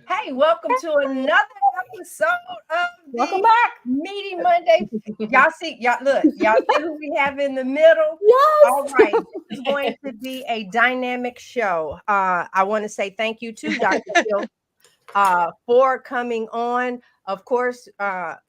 Hey, welcome to another episode of Welcome the back. Meaty Monday. Y'all see who we have in the middle? All Yes. right, this is going to be a dynamic show. I want to say thank you to Dr. Phil for coming on. Of course,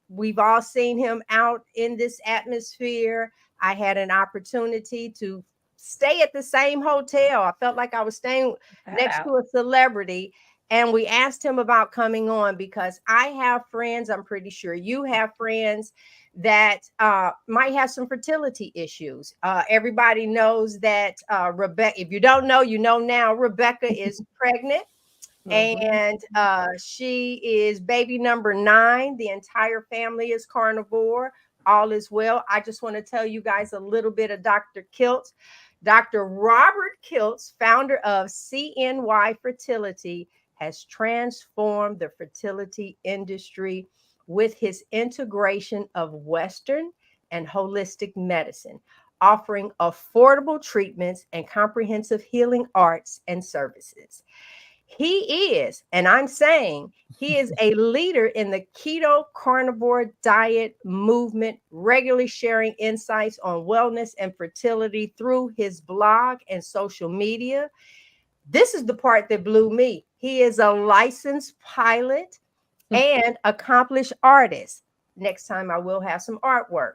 we've all seen him out in this atmosphere. I had an opportunity to stay at the same hotel. I felt like I was staying next to a celebrity. And we asked him about coming on because I have friends, I'm pretty sure you have friends that might have some fertility issues. Everybody knows that Rebecca, if you don't know, you know now, Rebecca is pregnant and she is baby number 9. The entire family is carnivore. All is well. I just want to tell you guys a little bit of Dr. Kiltz. Dr. Robert Kiltz, founder of CNY Fertility, has transformed the fertility industry with his integration of Western and holistic medicine, offering affordable treatments and comprehensive healing arts and services. He is, and I'm saying he is a leader in the keto carnivore diet movement, regularly sharing insights on wellness and fertility through his blog and social media. This is the part that blew me. He is a licensed pilot and accomplished artist. Next time I will have some artwork.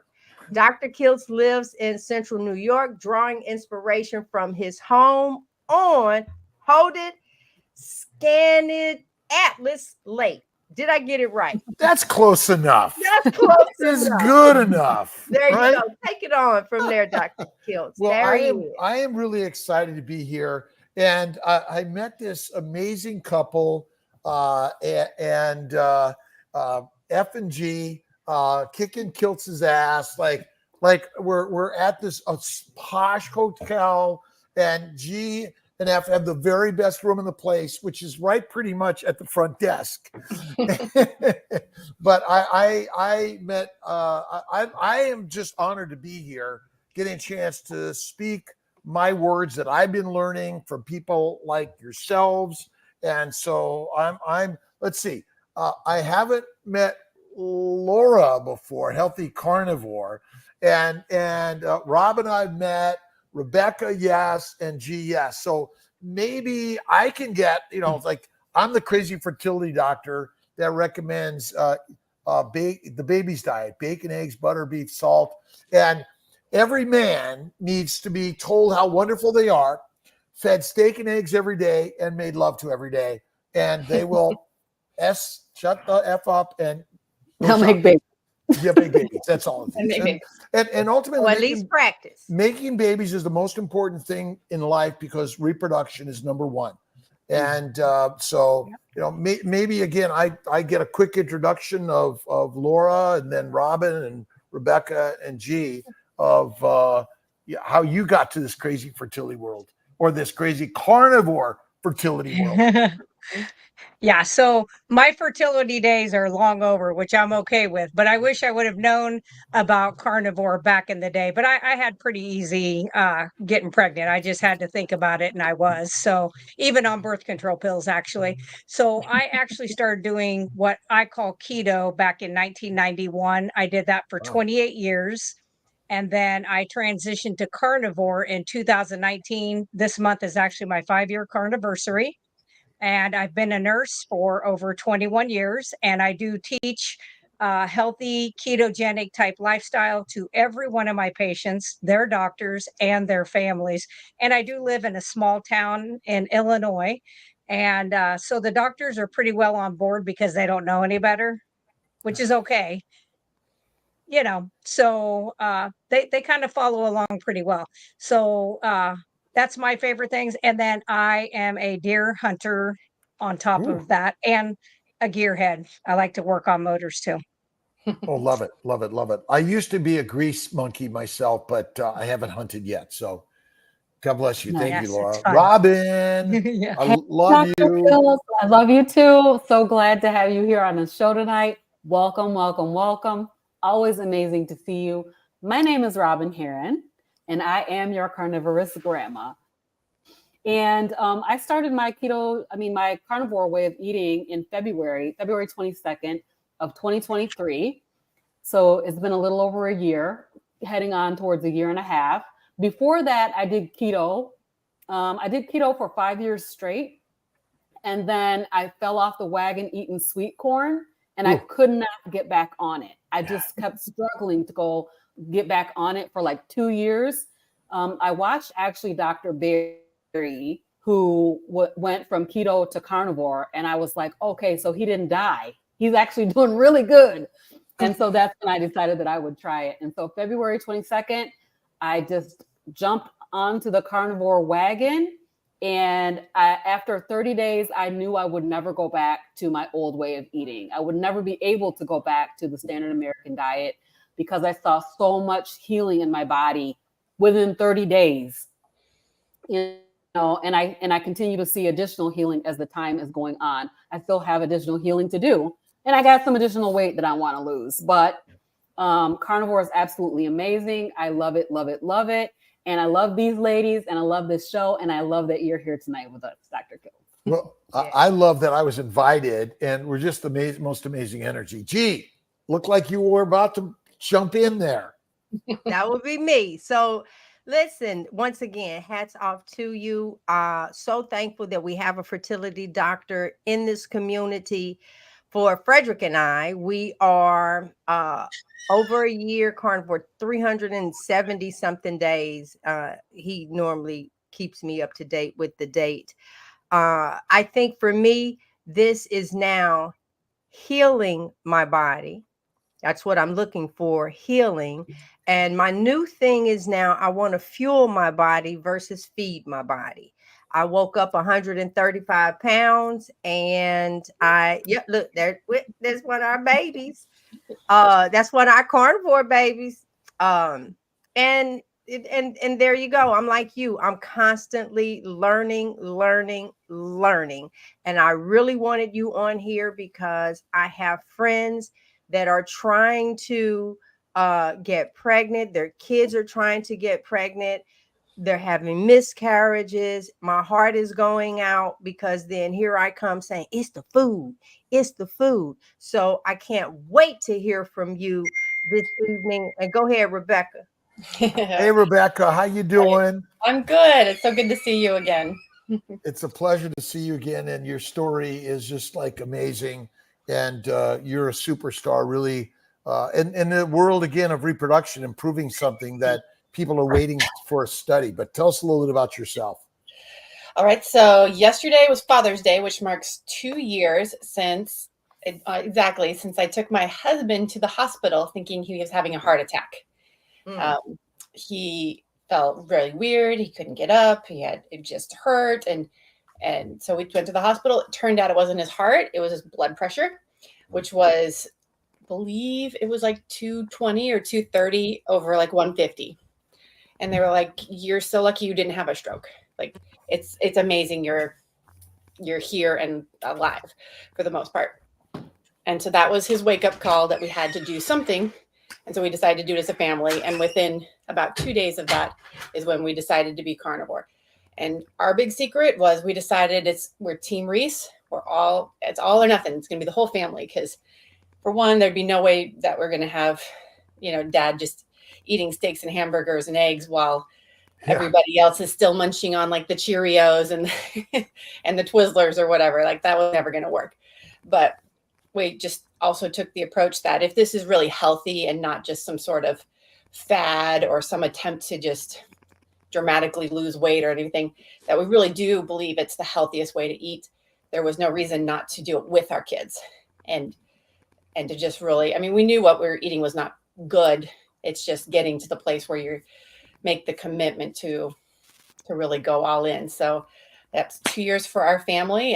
Dr. Kiltz lives in central New York, drawing inspiration from his home on, hold it, Scanned Atlas Lake. Did I get it right? That's close enough. That's close It's enough. good enough. There right? you go. Take it on from there, Dr. Kiltz. Well, there I am really excited to be here. And I met this amazing couple and F and G kicking Kiltz's ass. Like we're at this posh hotel, and G and F have the very best room in the place, which is right pretty much at the front desk. But I met I am just honored to be here, getting a chance to speak my words that I've been learning from people like yourselves. And so I'm let's see, I haven't met Laura before, Healthy Carnivore, and Rob and I've met, Rebecca, yes, and G, yes. So maybe I can get, like I'm the crazy fertility doctor that recommends the baby's diet: bacon, eggs, butter, beef, salt. And every man needs to be told how wonderful they are, fed steak and eggs every day, and made love to every day. And they will shut the F up and They'll make babies. Yeah, make babies. That's all it is. And ultimately, or at least practice. Making babies is the most important thing in life because reproduction is number one. And maybe again, I get a quick introduction of Laura, and then Robin and Rebecca and G, of how you got to this crazy fertility world, or this crazy carnivore fertility world. Yeah, so my fertility days are long over, which I'm okay with, but I wish I would have known about carnivore back in the day. But I had pretty easy getting pregnant. I just had to think about it, and I was. So even on birth control pills, actually. So I actually started doing what I call keto back in 1991. I did that for 28 years. And then I transitioned to carnivore in 2019. This month is actually my 5-year carniversary. And I've been a nurse for over 21 years, and I do teach healthy ketogenic type lifestyle to every one of my patients, their doctors, and their families. And I do live in a small town in Illinois. And so the doctors are pretty well on board because they don't know any better, which is okay. So they kind of follow along pretty well. So that's my favorite things. And then I am a deer hunter on top of that, and a gearhead. I like to work on motors too. Oh, love it, love it, love it. I used to be a grease monkey myself, but I haven't hunted yet. So God bless you. Thank you, Laura. Robin, Yeah. I love you. Phyllis, I love you too. So glad to have you here on the show tonight. Welcome, welcome, welcome. Always amazing to see you. My name is Robin Heron, and I am your carnivorous grandma. And I started my carnivore way of eating in February 22nd of 2023. So it's been a little over a year, heading on towards a year and a half. Before that, I did keto. I did keto for 5 years straight. And then I fell off the wagon eating sweet corn, and I could not get back on it. I just kept struggling to get back on it for like 2 years. I watched actually Dr. Berry, who went from keto to carnivore, and I was like, okay, so he didn't die. He's actually doing really good. And so that's when I decided that I would try it. And so February 22nd, I just jumped onto the carnivore wagon. And after 30 days, I knew I would never go back to my old way of eating. I would never be able to go back to the standard American diet because I saw so much healing in my body within 30 days. You know, and I continue to see additional healing as the time is going on. I still have additional healing to do. And I got some additional weight that I want to lose. But carnivore is absolutely amazing. I love it, love it, love it. And I love these ladies, and I love this show, and I love that you're here tonight with us, Dr. Kiltz. Well, I love that I was invited, and we're just the most amazing energy. Gee, looked like you were about to jump in there. That would be me. So listen, once again, hats off to you. So thankful that we have a fertility doctor in this community. For Frederick and I, we are over a year carnivore, 370 something days. He normally keeps me up to date with the date. I think for me, this is now healing my body. That's what I'm looking for, healing. And my new thing is now I want to fuel my body versus feed my body. I woke up 135 pounds, and look, there's one of our babies. That's one of our carnivore babies. And there you go. I'm like you. I'm constantly learning. And I really wanted you on here because I have friends that are trying to get pregnant. Their kids are trying to get pregnant. They're having miscarriages. My heart is going out because then here I come saying, it's the food. It's the food. So I can't wait to hear from you this evening. And go ahead, Rebecca. Hey, Rebecca, how you doing? I'm good. It's so good to see you again. It's a pleasure to see you again. And your story is just like amazing. And you're a superstar, really, in the world, again, of reproduction, improving something that people are waiting for a study. But tell us a little bit about yourself. All right. So yesterday was Father's Day, which marks 2 years since I took my husband to the hospital thinking he was having a heart attack. He felt really weird. He couldn't get up. It just hurt. And so we went to the hospital. It turned out it wasn't his heart. It was his blood pressure, which was, I believe it was like 220 or 230 over like 150. And they were like, you're so lucky you didn't have a stroke. Like it's amazing. You're here and alive for the most part. And so that was his wake up call that we had to do something. And so we decided to do it as a family. And within about 2 days of that is when we decided to be carnivore. And our big secret was we decided we're Team Reese. It's all or nothing. It's going to be the whole family. Because for one, there'd be no way that we're going to have, dad just eating steaks and hamburgers and eggs while everybody else is still munching on like the Cheerios and and the Twizzlers or whatever. Like that was never going to work. But we just also took the approach that if this is really healthy and not just some sort of fad or some attempt to just dramatically lose weight or anything, that we really do believe it's the healthiest way to eat. There was no reason not to do it with our kids and to just really, we knew what we were eating was not good. It's just getting to the place where you make the commitment to really go all in. So that's 2 years for our family.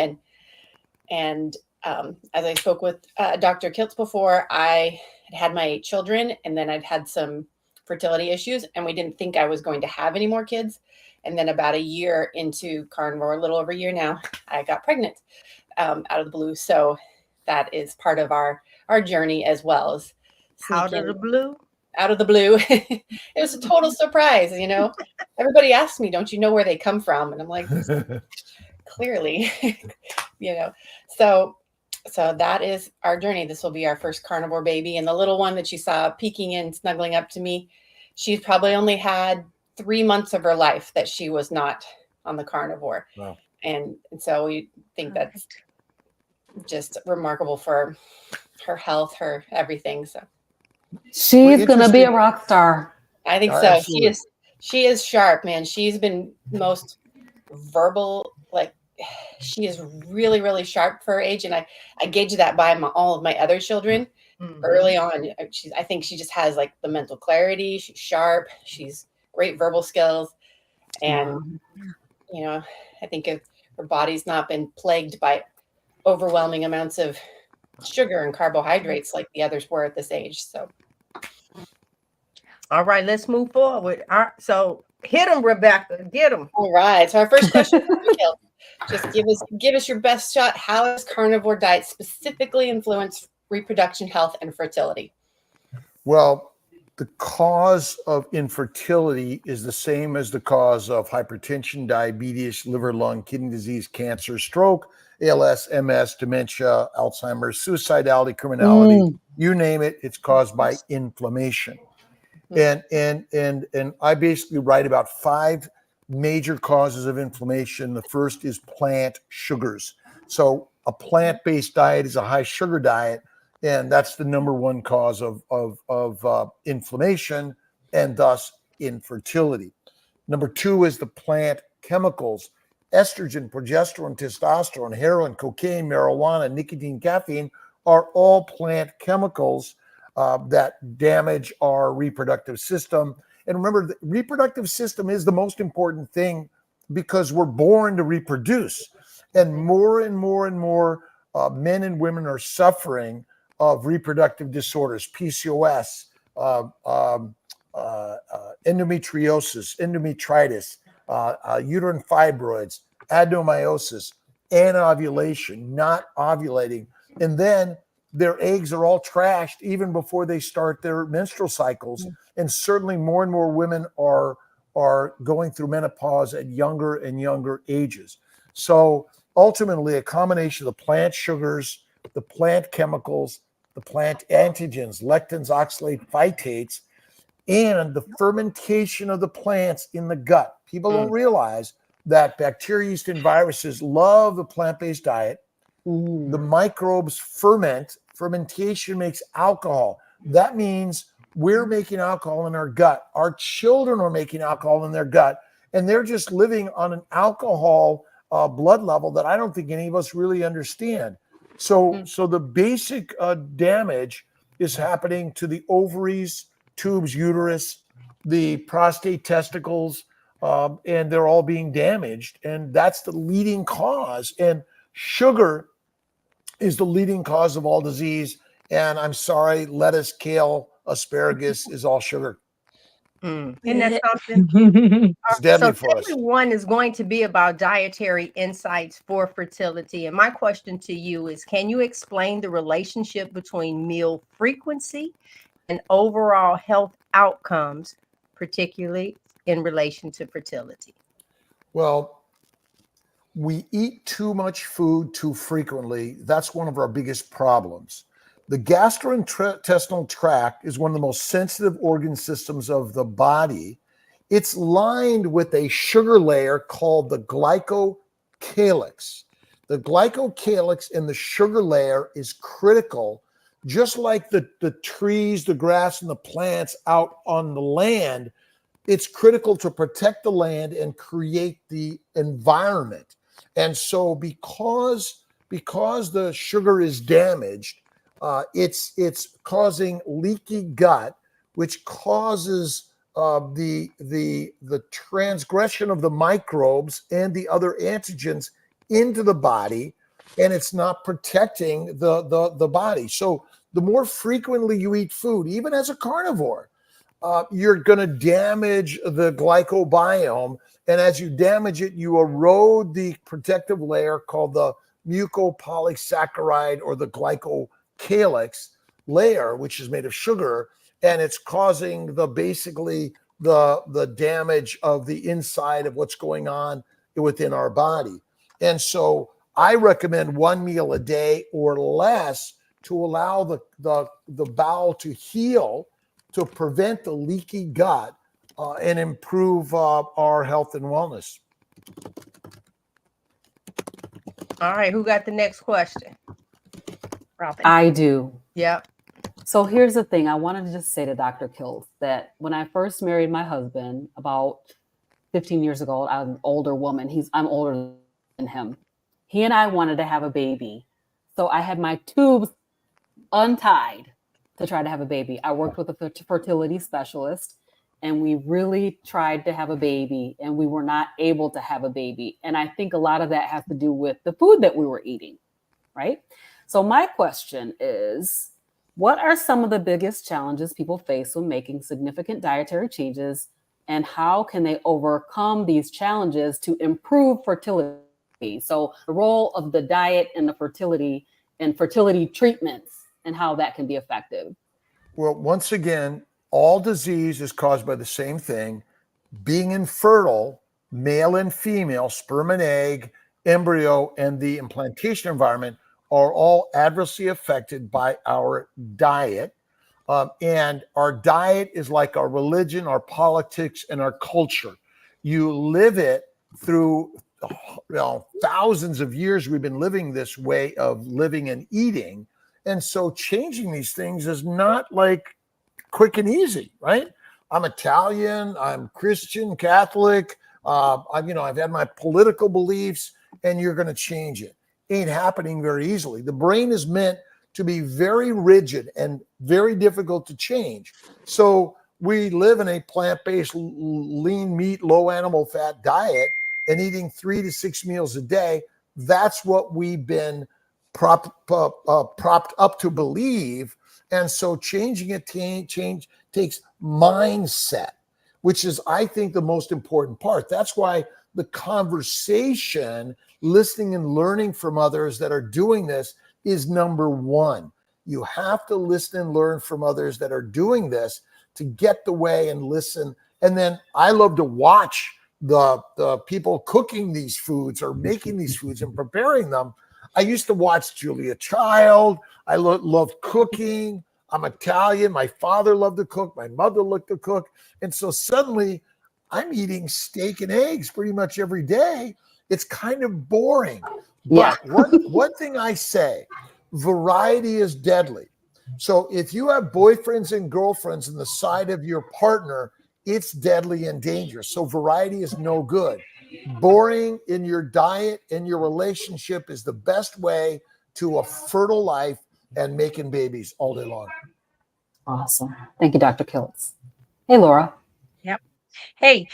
And as I spoke with Dr. Kiltz before, I had my children and then I'd had some fertility issues and we didn't think I was going to have any more kids. And then about a year into carnivore, a little over a year now, I got pregnant out of the blue. So that is part of our journey as well. As out of the blue? out of the blue. It was a total surprise, Everybody asked me, don't you know where they come from? And I'm like, clearly, you know. So that is our journey. This will be our first carnivore baby. And the little one that you saw peeking in, snuggling up to me, she's probably only had 3 months of her life that she was not on the carnivore. Wow. And so we think that's just remarkable for her health, her everything. So she's gonna be a rock star. I think so. Absolutely. She is sharp, man. She's been most verbal, like she is really, really sharp for her age. And I gauge that by all of my other children early on. I think she just has like the mental clarity. She's sharp. She's great verbal skills. And, I think if her body's not been plagued by overwhelming amounts of sugar and carbohydrates like the others were at this age. So. All right, let's move forward. So hit them, Rebecca. Get them. All right. So our first question, just give us your best shot. How does carnivore diet specifically influence reproduction health and fertility? Well, the cause of infertility is the same as the cause of hypertension, diabetes, liver, lung, kidney disease, cancer, stroke, ALS, MS, dementia, Alzheimer's, suicidality, criminality, you name it, it's caused by inflammation. And I basically write about 5 major causes of inflammation. The first is plant sugars. So a plant-based diet is a high sugar diet, and that's the number one cause of inflammation and thus infertility. Number 2 is the plant chemicals. Estrogen, progesterone, testosterone, heroin, cocaine, marijuana, nicotine, caffeine are all plant chemicals that damage our reproductive system. And remember, the reproductive system is the most important thing because we're born to reproduce. And more and more and more men and women are suffering of reproductive disorders, PCOS, endometriosis, endometritis, uterine fibroids, adenomyosis, anovulation, not ovulating. And then their eggs are all trashed even before they start their menstrual cycles. And certainly more and more women are going through menopause at younger and younger ages. So ultimately, a combination of the plant sugars, the plant chemicals, the plant antigens, lectins, oxalate, phytates, and the fermentation of the plants in the gut. People don't realize that bacteria, yeast, and viruses love the plant-based diet. The microbes ferment. Fermentation makes alcohol. That means we're making alcohol in our gut. Our children are making alcohol in their gut, and they're just living on an alcohol blood level that I don't think any of us really understand. So the basic damage is happening to the ovaries, tubes, uterus, the prostate, testicles, and they're all being damaged. And that's the leading cause. And sugar is the leading cause of all disease. And I'm sorry, lettuce, kale, asparagus is all sugar. Isn't that something? It's deadly So for us. segment 1 is going to be about dietary insights for fertility. And my question to you is, can you explain the relationship between meal frequency and overall health outcomes, particularly in relation to fertility? Well, we eat too much food too frequently. That's one of our biggest problems. The gastrointestinal tract is one of the most sensitive organ systems of the body. It's lined with a sugar layer called the glycocalyx. The glycocalyx in the sugar layer is critical, just like the trees, the grass, and the plants out on the land. It's critical to protect the land and create the environment. And so because the sugar is damaged, it's causing leaky gut, which causes the transgression of the microbes and the other antigens into the body, and it's not protecting the body. So the more frequently you eat food, even as a carnivore, you're going to damage the glycobiome. And as you damage it, you erode the protective layer called the mucopolysaccharide or the glycocalyx layer, which is made of sugar. and it's causing basically the damage of the inside of what's going on within our body. And so I recommend 1 meal a day or less to allow the bowel to heal, to prevent the leaky gut, and improve our health and wellness. All right, who got the next question? Robin. I do. Yep. So here's the thing. I wanted to just say to Dr. Kiltz that when I first married my husband about 15 years ago, I was an older woman. I'm older than him. He and I wanted to have a baby. So I had my tubes untied to try to have a baby. I worked with a fertility specialist, and we really tried to have a baby, and we were not able to have a baby. And I think a lot of that has to do with the food that we were eating, right? So my question is, what are some of the biggest challenges people face when making significant dietary changes, and how can they overcome these challenges to improve fertility? So the role of the diet and the fertility and fertility treatments and how that can be effective. Well, once again, all disease is caused by the same thing. Being infertile, male and female, sperm and egg, embryo, and the implantation environment are all adversely affected by our diet. And our diet is like our religion, our politics, and our culture. You live it through thousands of years. We've been living this way of living and eating. And so changing these things is not like quick and easy, right? I'm Italian, I'm Christian, Catholic. I've had my political beliefs, and you're going to change it. Ain't happening very easily. The brain is meant to be very rigid and very difficult to change. So we live in a plant-based, lean meat, low animal fat diet and eating 3 to 6 meals a day. That's what we've been propped up to believe. And so changing it takes mindset, which is, I think, the most important part. That's why the conversation, listening and learning from others that are doing this is number one. You have to listen and learn from others that are doing this to get the way and listen. And then I love to watch the people cooking these foods or making these foods and preparing them. I used to watch Julia Child. I loved cooking. I'm Italian. My father loved to cook. My mother loved to cook. And so suddenly I'm eating steak and eggs pretty much every day. It's kind of boring. Yeah. But one thing I say, variety is deadly. So if you have boyfriends and girlfriends in the side of your partner, it's deadly and dangerous. So variety is no good. Boring in your diet and your relationship is the best way to a fertile life and making babies all day long. Awesome. Thank you, Dr. Kiltz. Hey, Laura. Yep. Hey,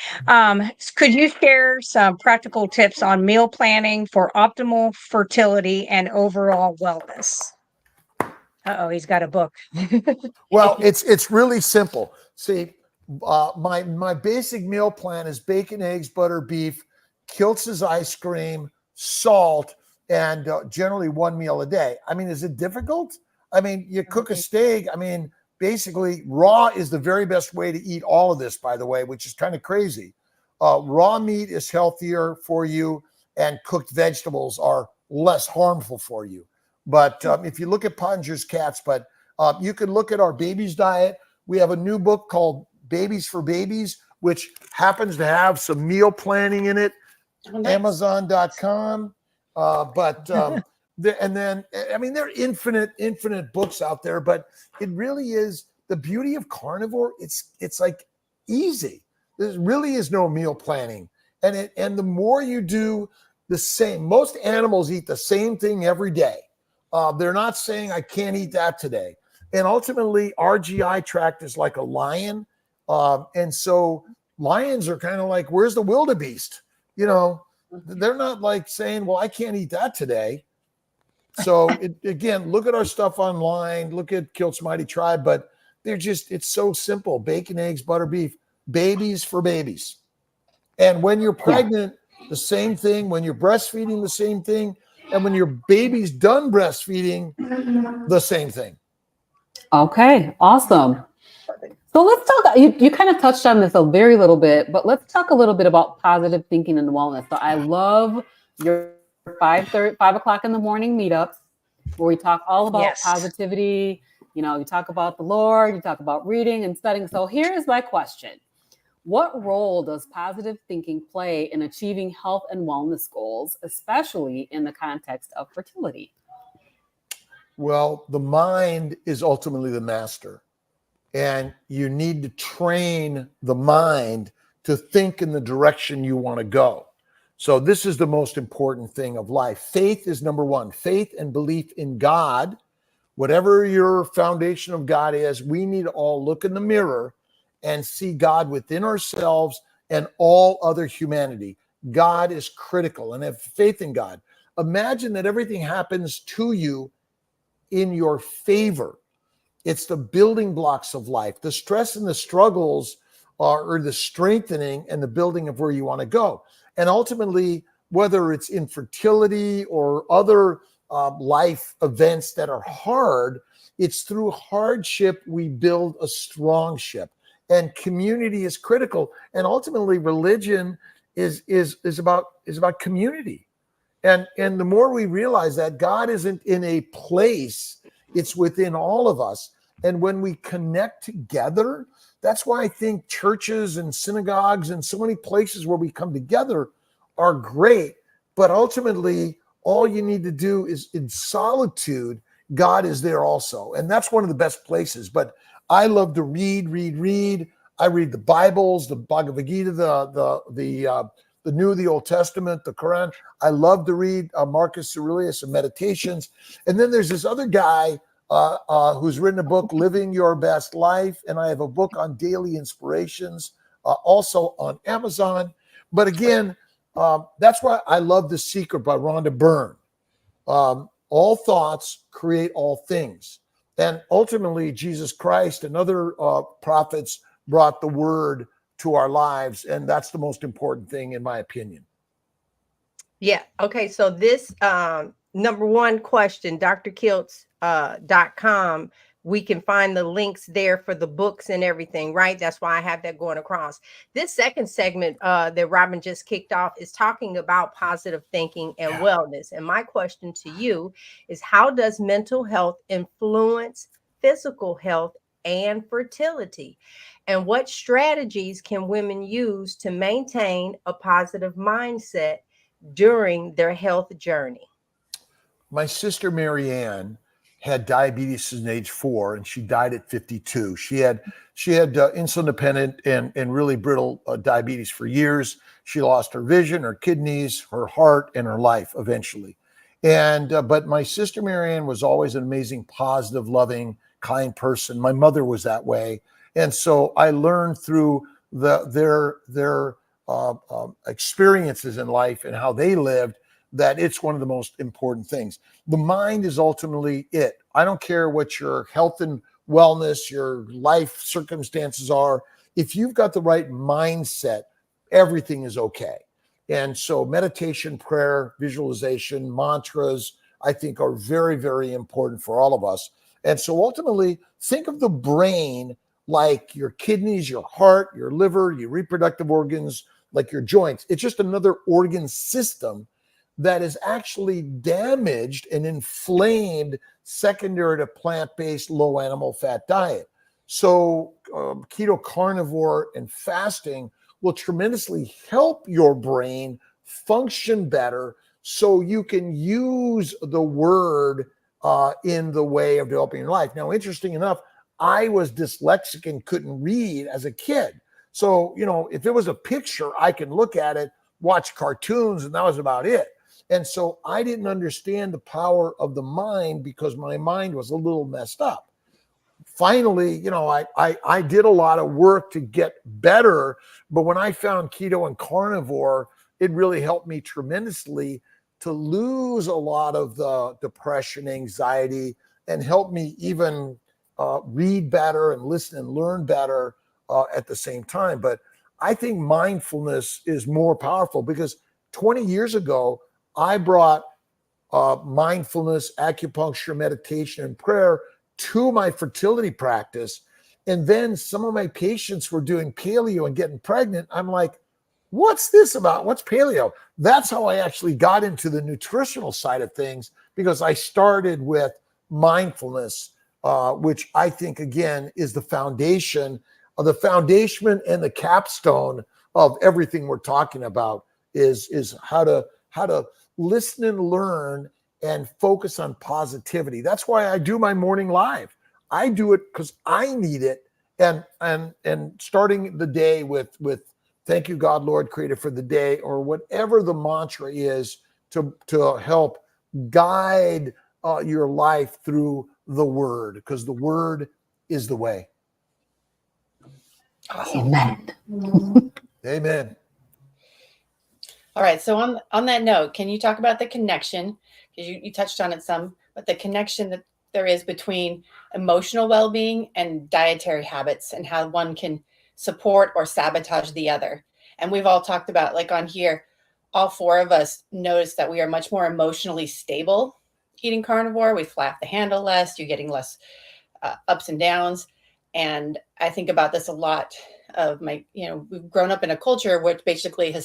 could you share some practical tips on meal planning for optimal fertility and overall wellness? Uh-oh, he's got a book. Well, it's really simple. See, my basic meal plan is bacon, eggs, butter, beef, Kiltz's ice cream, salt, and generally 1 meal a day. I mean, is it difficult? I mean, you cook a steak. I mean, basically, raw is the very best way to eat all of this, by the way, which is kind of crazy. Raw meat is healthier for you, and cooked vegetables are less harmful for you. But if you look at Pottinger's cats, you can look at our babies' diet. We have a new book called Babies for Babies, which happens to have some meal planning in it. Oh, nice. Amazon.com. And then, I mean, there are infinite books out there, but it really is the beauty of carnivore. It's like easy. There really is no meal planning. And the more you do the same, most animals eat the same thing every day. They're not saying I can't eat that today. And ultimately our GI tract is like a lion. And so lions are kind of like, where's the wildebeest? You know, they're not like saying, well, I can't eat that today. So again, look at our stuff online, look at Kiltz Mighty Tribe, but it's so simple. Bacon, eggs, butter, beef, babies for babies. And when you're pregnant, the same thing. When you're breastfeeding, the same thing. And when your baby's done breastfeeding, the same thing. Okay, awesome. So let's talk. You kind of touched on this a very little bit, but let's talk a little bit about positive thinking and wellness. So I love your 5 o'clock in the morning meetups where we talk all about Yes. positivity. You know, you talk about the Lord, you talk about reading and studying. So here's my question. What role does positive thinking play in achieving health and wellness goals, especially in the context of fertility? Well, the mind is ultimately the master, and you need to train the mind to think in the direction you want to go. So this is the most important thing of life. Faith is number one. Faith and belief in God. Whatever your foundation of God is, we need to all look in the mirror and see God within ourselves and all other humanity. God is critical, and have faith in God. Imagine that everything happens to you in your favor. It's the building blocks of life. The stress and the struggles are the strengthening and the building of where you want to go. And ultimately, whether it's infertility or other life events that are hard, it's through hardship we build a strong ship. And community is critical. And ultimately, religion is about community. And the more we realize that God isn't in a place, it's within all of us. And when we connect together, that's why I think churches and synagogues and so many places where we come together are great. But ultimately, all you need to do is in solitude, God is there also. And that's one of the best places. But I love to read. I read the Bibles, the Bhagavad Gita, the New, the Old Testament, the Quran. I love to read Marcus Aurelius and Meditations. And then there's this other guy who's written a book, Living Your Best Life. And I have a book on daily inspirations, also on Amazon. But again, that's why I love The Secret by Rhonda Byrne. All thoughts create all things. And ultimately, Jesus Christ and other prophets brought the word to our lives. And that's the most important thing, in my opinion. Yeah. Okay. So this number one question, drkiltz.com, we can find the links there for the books and everything, right? That's why I have that going across. This second segment that Robin just kicked off is talking about positive thinking and wellness. And my question to you is, how does mental health influence physical health and fertility? And what strategies can women use to maintain a positive mindset during their health journey? My sister Mary Ann had diabetes since age 4, and she died at 52. She had insulin dependent and really brittle diabetes for years. She lost her vision, her kidneys, her heart, and her life eventually. And but my sister Mary Ann was always an amazing, positive, loving, kind person. My mother was that way, and so I learned through their experiences in life and how they lived that it's one of the most important things. The mind is ultimately it. I don't care what your health and wellness, your life circumstances are. If you've got the right mindset, everything is okay. And so meditation, prayer, visualization, mantras, I think are very, very important for all of us. And so ultimately, think of the brain like your kidneys, your heart, your liver, your reproductive organs, like your joints. It's just another organ system that is actually damaged and inflamed secondary to plant-based low animal fat diet. So keto carnivore and fasting will tremendously help your brain function better so you can use the word in the way of developing your life. Now, interesting enough, I was dyslexic and couldn't read as a kid. So, if it was a picture, I can look at it, watch cartoons, and that was about it. And so I didn't understand the power of the mind because my mind was a little messed up. Finally, I did a lot of work to get better, but when I found keto and carnivore, it really helped me tremendously to lose a lot of the depression, anxiety, and help me even read better and listen and learn better at the same time. But I think mindfulness is more powerful because 20 years ago, I brought mindfulness, acupuncture, meditation, and prayer to my fertility practice. And then some of my patients were doing paleo and getting pregnant. I'm like, what's this about? What's paleo? That's how I actually got into the nutritional side of things, because I started with mindfulness, which I think, again, is the foundation and the capstone of everything we're talking about is how to listen and learn and focus on positivity. That's why I do my morning live. I do it because I need it. And starting the day with thank you, God, Lord, creator for the day, or whatever the mantra is to help guide your life through the word, because the word is the way. Amen. Amen. All right. So on that note, can you talk about the connection? Because you touched on it some, but the connection that there is between emotional well-being and dietary habits, and how one can support or sabotage the other. And we've all talked about, like on here, all four of us noticed that we are much more emotionally stable eating carnivore. We fly off the handle less. You're getting less ups and downs. And I think about this a lot of my, we've grown up in a culture which basically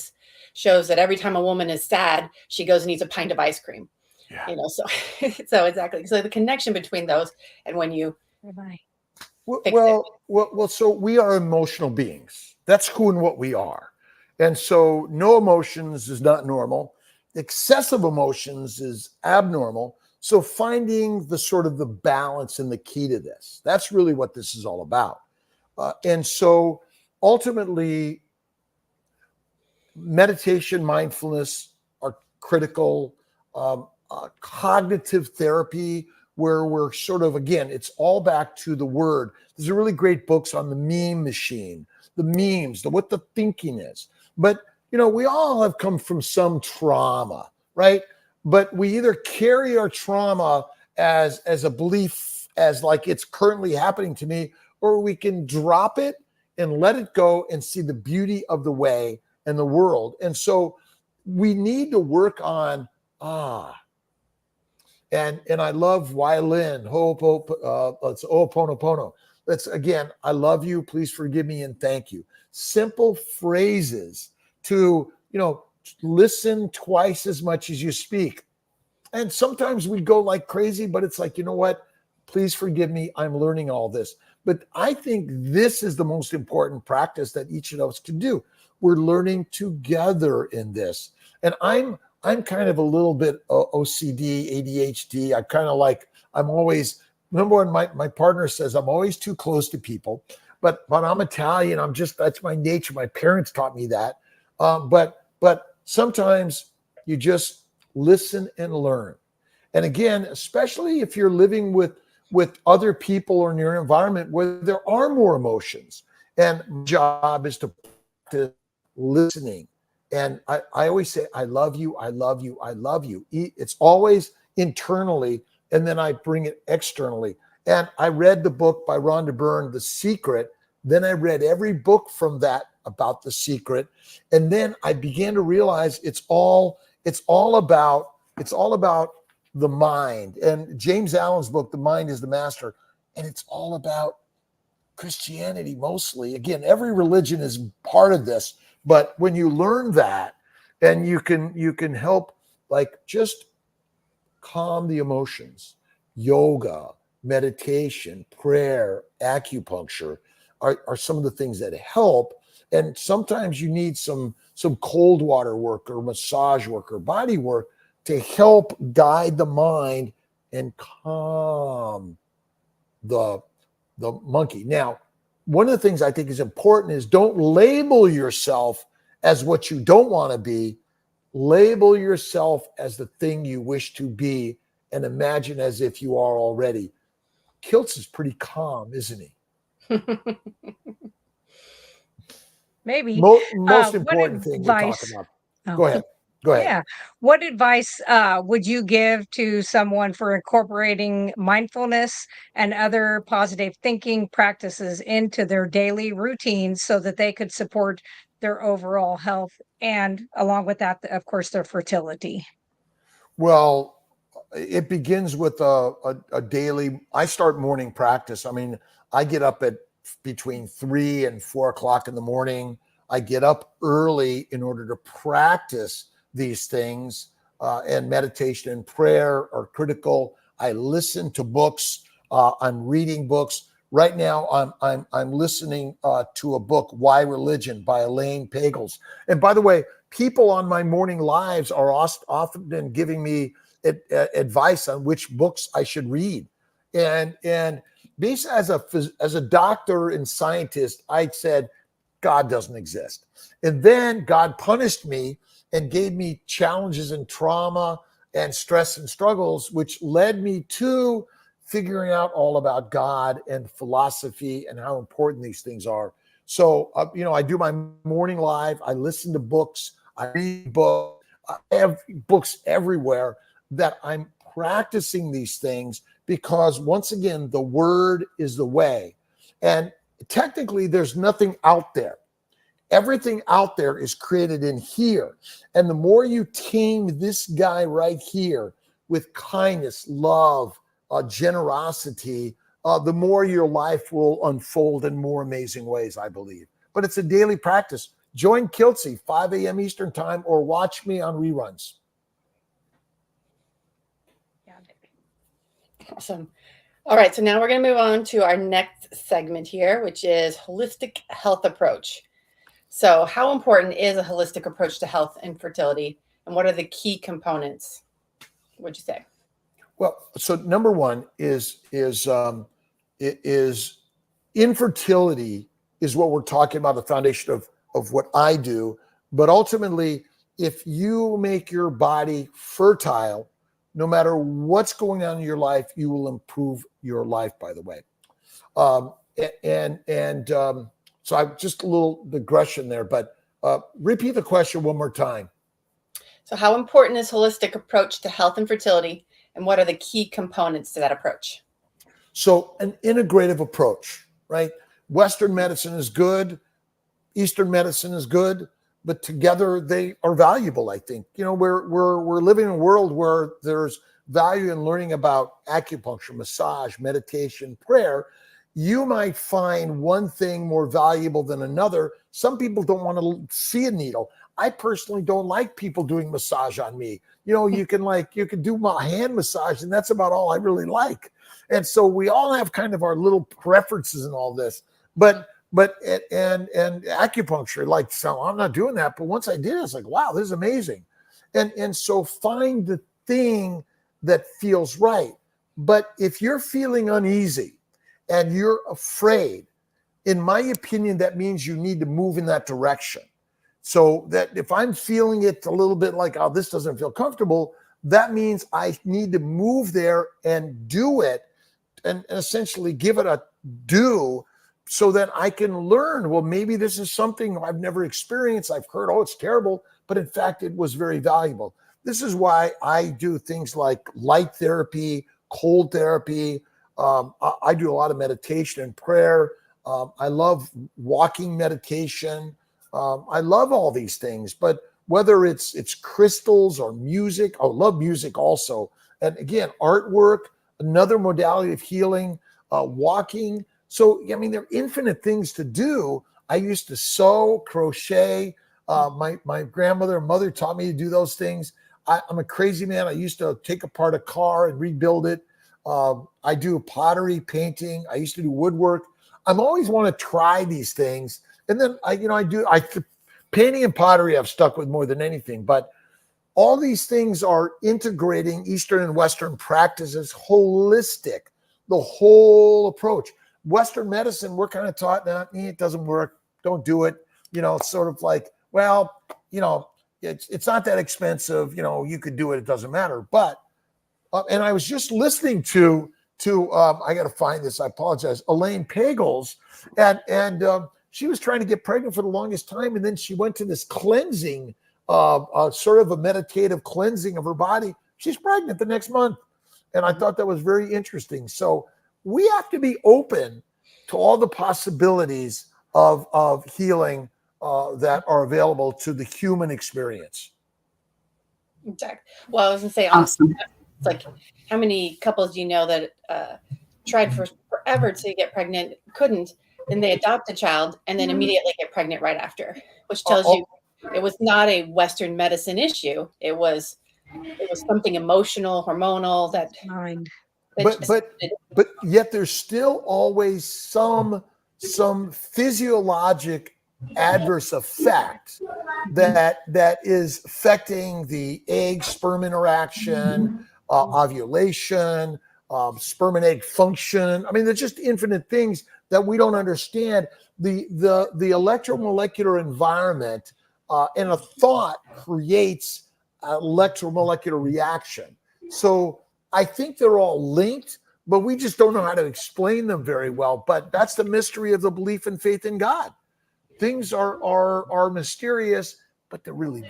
shows that every time a woman is sad, she goes and eats a pint of ice cream. Yeah. So exactly. So the connection between those, and when you well, so we are emotional beings. That's who and what we are. And so no emotions is not normal. Excessive emotions is abnormal. So finding the sort of the balance and the key to this, that's really what this is all about. And so ultimately, meditation, mindfulness are critical. Cognitive therapy, where we're sort of, again, it's all back to the word. There's a really great books on the meme machine, the memes, what the thinking is. But, we all have come from some trauma, right? But we either carry our trauma as a belief, as like it's currently happening to me, or we can drop it and let it go and see the beauty of the way and the world. And so we need to work on, and I love violin, it's Ho'oponopono. That's, again, I love you, please forgive me, and thank you. Simple phrases to, listen twice as much as you speak. And sometimes we go like crazy, but it's like, you know what? Please forgive me, I'm learning all this. But I think this is the most important practice that each of us can do. We're learning together in this. And I'm kind of a little bit OCD, ADHD. I'm always, remember when my partner says I'm always too close to people, but I'm Italian. That's my nature. My parents taught me that. But sometimes you just listen and learn. And again, especially if you're living with other people or in your environment where there are more emotions, and my job is to practice listening. And I always say, I love you, I love you, I love you. It's always internally, and then I bring it externally. And I read the book by Rhonda Byrne, The Secret. Then I read every book from that about The Secret. And then I began to realize it's all about the mind. And James Allen's book, The Mind is the Master. And it's all about Christianity mostly. Again, every religion is part of this. But when you learn that, and you can help, like, just calm the emotions, yoga, meditation, prayer, acupuncture are some of the things that help. And sometimes you need some cold water work or massage work or body work to help guide the mind and calm the monkey. Now, one of the things I think is important is don't label yourself as what you don't want to be. Label yourself as the thing you wish to be, and imagine as if you are already. Kiltz is pretty calm, isn't he? Maybe. Most important thing we're talking about. Oh. Go ahead. Yeah. What advice would you give to someone for incorporating mindfulness and other positive thinking practices into their daily routines so that they could support their overall health, and along with that, of course, their fertility? Well, it begins with a daily, I start morning practice. I mean, I get up at between 3 and 4 o'clock in the morning. I get up early in order to practice these things, and meditation and prayer are critical. I listen to books. I'm reading books. Right now, I'm listening to a book, Why Religion by Elaine Pagels. And by the way, people on my morning lives are often giving me advice on which books I should read. And basically, as a doctor and scientist, I said, God doesn't exist. And then God punished me and gave me challenges and trauma and stress and struggles, which led me to figuring out all about God and philosophy and how important these things are. So, I do my morning live. I listen to books. I read books. I have books everywhere that I'm practicing these things because, once again, the word is the way. And technically, there's nothing out there. Everything out there is created in here. And the more you tame this guy right here with kindness, love, generosity, the more your life will unfold in more amazing ways, I believe. But it's a daily practice. Join Kiltz, 5 a.m. Eastern time, or watch me on reruns. Awesome. All right, so now we're going to move on to our next segment here, which is holistic health approach. So how important is a holistic approach to health and fertility, and what are the key components? What'd you say? Well, so number one is infertility is what we're talking about, the foundation of what I do. But ultimately, if you make your body fertile, no matter what's going on in your life, you will improve your life, by the way. So I've just a little digression there, but repeat the question one more time. So how important is holistic approach to health and fertility, and what are the key components to that approach? So an integrative approach, right? Western medicine is good. Eastern medicine is good, but together they are valuable, I think. We're living in a world where there's value in learning about acupuncture, massage, meditation, prayer. You might find one thing more valuable than another. Some people don't want to see a needle. I personally don't like people doing massage on me. You can do my hand massage, and that's about all I really like. And so we all have kind of our little preferences in all this. But acupuncture, so I'm not doing that. But once I did, it's like, wow, this is amazing. And so find the thing that feels right. But if you're feeling uneasy and you're afraid, in my opinion, that means you need to move in that direction. So that if I'm feeling it a little bit like, oh, this doesn't feel comfortable, that means I need to move there and do it and essentially give it a do so that I can learn, well, maybe this is something I've never experienced. I've heard, oh, it's terrible, but in fact, it was very valuable. This is why I do things like light therapy, cold therapy. I do a lot of meditation and prayer. I love walking meditation. I love all these things, but whether it's crystals or music, I love music also. And again, artwork, another modality of healing, walking. So, there are infinite things to do. I used to sew, crochet. My grandmother and mother taught me to do those things. I'm a crazy man. I used to take apart a car and rebuild it. I do pottery, painting. I used to do woodwork. I'm always want to try these things. And then painting and pottery I've stuck with more than anything. But all these things are integrating Eastern and Western practices, holistic, the whole approach. Western medicine, we're kind of taught that it doesn't work. Don't do it. It's sort of like, well, it's not that expensive. You could do it. It doesn't matter. But, and I was just listening to I got to find this. I apologize. Elaine Pagels. And she was trying to get pregnant for the longest time. And then she went to this cleansing, sort of a meditative cleansing of her body. She's pregnant the next month. And I thought that was very interesting. So we have to be open to all the possibilities of healing that are available to the human experience. Exactly. Well, I was going to say, Awesome. It's like, how many couples do you know that tried for forever to get pregnant, couldn't, then they adopt a child, and then immediately get pregnant right after, which tells Oh, you it was not a Western medicine issue. It was something emotional, hormonal Mind. but yet there's still always some physiologic adverse effect that is affecting the egg sperm interaction, ovulation, sperm and egg function. I mean, there's just infinite things that we don't understand. The electromolecular environment and a thought creates electromolecular reaction. So I think they're all linked, but we just don't know how to explain them very well. But that's the mystery of the belief and faith in God. Things are mysterious, but they're really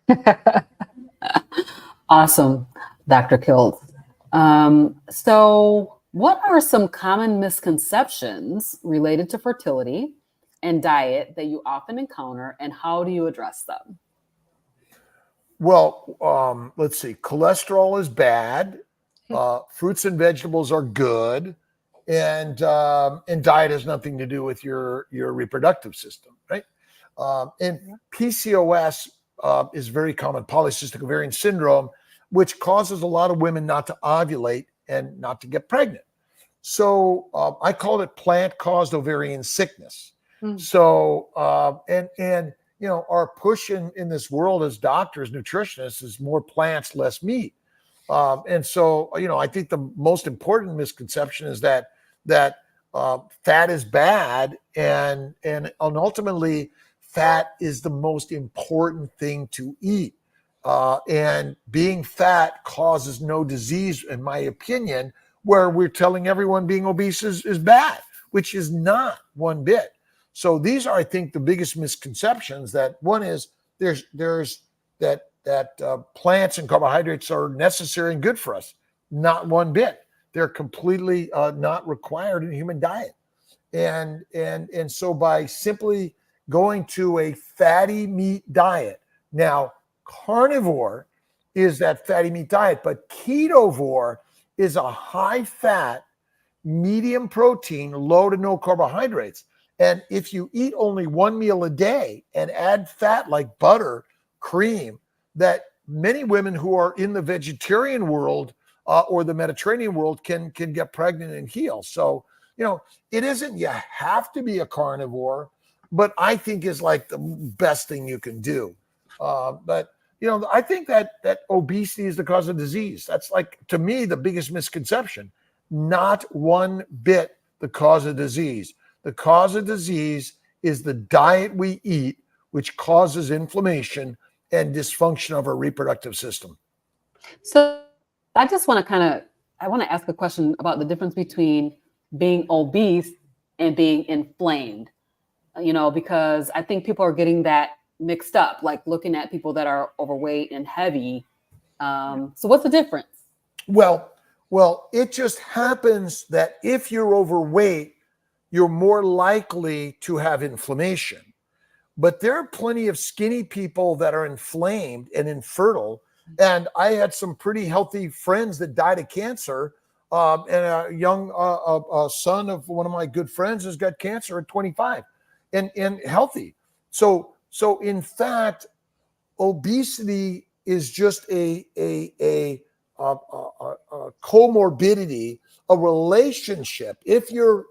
not. Awesome, Dr. Kiltz. So what are some common misconceptions related to fertility and diet that you often encounter, and how do you address them? Well, let's see. Cholesterol is bad. Fruits and vegetables are good, and diet has nothing to do with your reproductive system, right? And PCOS is very common, polycystic ovarian syndrome, which causes a lot of women not to ovulate and not to get pregnant. So I call it plant-caused ovarian sickness. So and you know, our push in this world as doctors, nutritionists, is more plants, less meat. And so, you know, I think the most important misconception is that fat is bad, and ultimately fat is the most important thing to eat. And being fat causes no disease, in my opinion, where we're telling everyone being obese is bad, which is not one bit. So these are, I think, the biggest misconceptions. That one is there's that plants and carbohydrates are necessary and good for us. Not one bit. They're completely not required in human diet. And so by simply going to a fatty meat diet, now carnivore is that fatty meat diet, but ketovore is a high fat, medium protein, low to no carbohydrates. And if you eat only one meal a day and add fat like butter, cream, that many women who are in the vegetarian world or the Mediterranean world can get pregnant and heal. So, you know, it isn't you have to be a carnivore, but I think is like the best thing you can do. But, you know, I think that obesity is the cause of disease. That's like, to me, the biggest misconception. Not one bit the cause of disease. The cause of disease is the diet we eat, which causes inflammation and dysfunction of our reproductive system. So I just want to ask a question about the difference between being obese and being inflamed, you know, because I think people are getting that mixed up, like looking at people that are overweight and heavy. So what's the difference? Well, it just happens that if you're overweight, you're more likely to have inflammation. But there are plenty of skinny people that are inflamed and infertile. And I had some pretty healthy friends that died of cancer. And a young son of one of my good friends has got cancer at 25 and healthy. So in fact, obesity is just a comorbidity, a relationship. If you're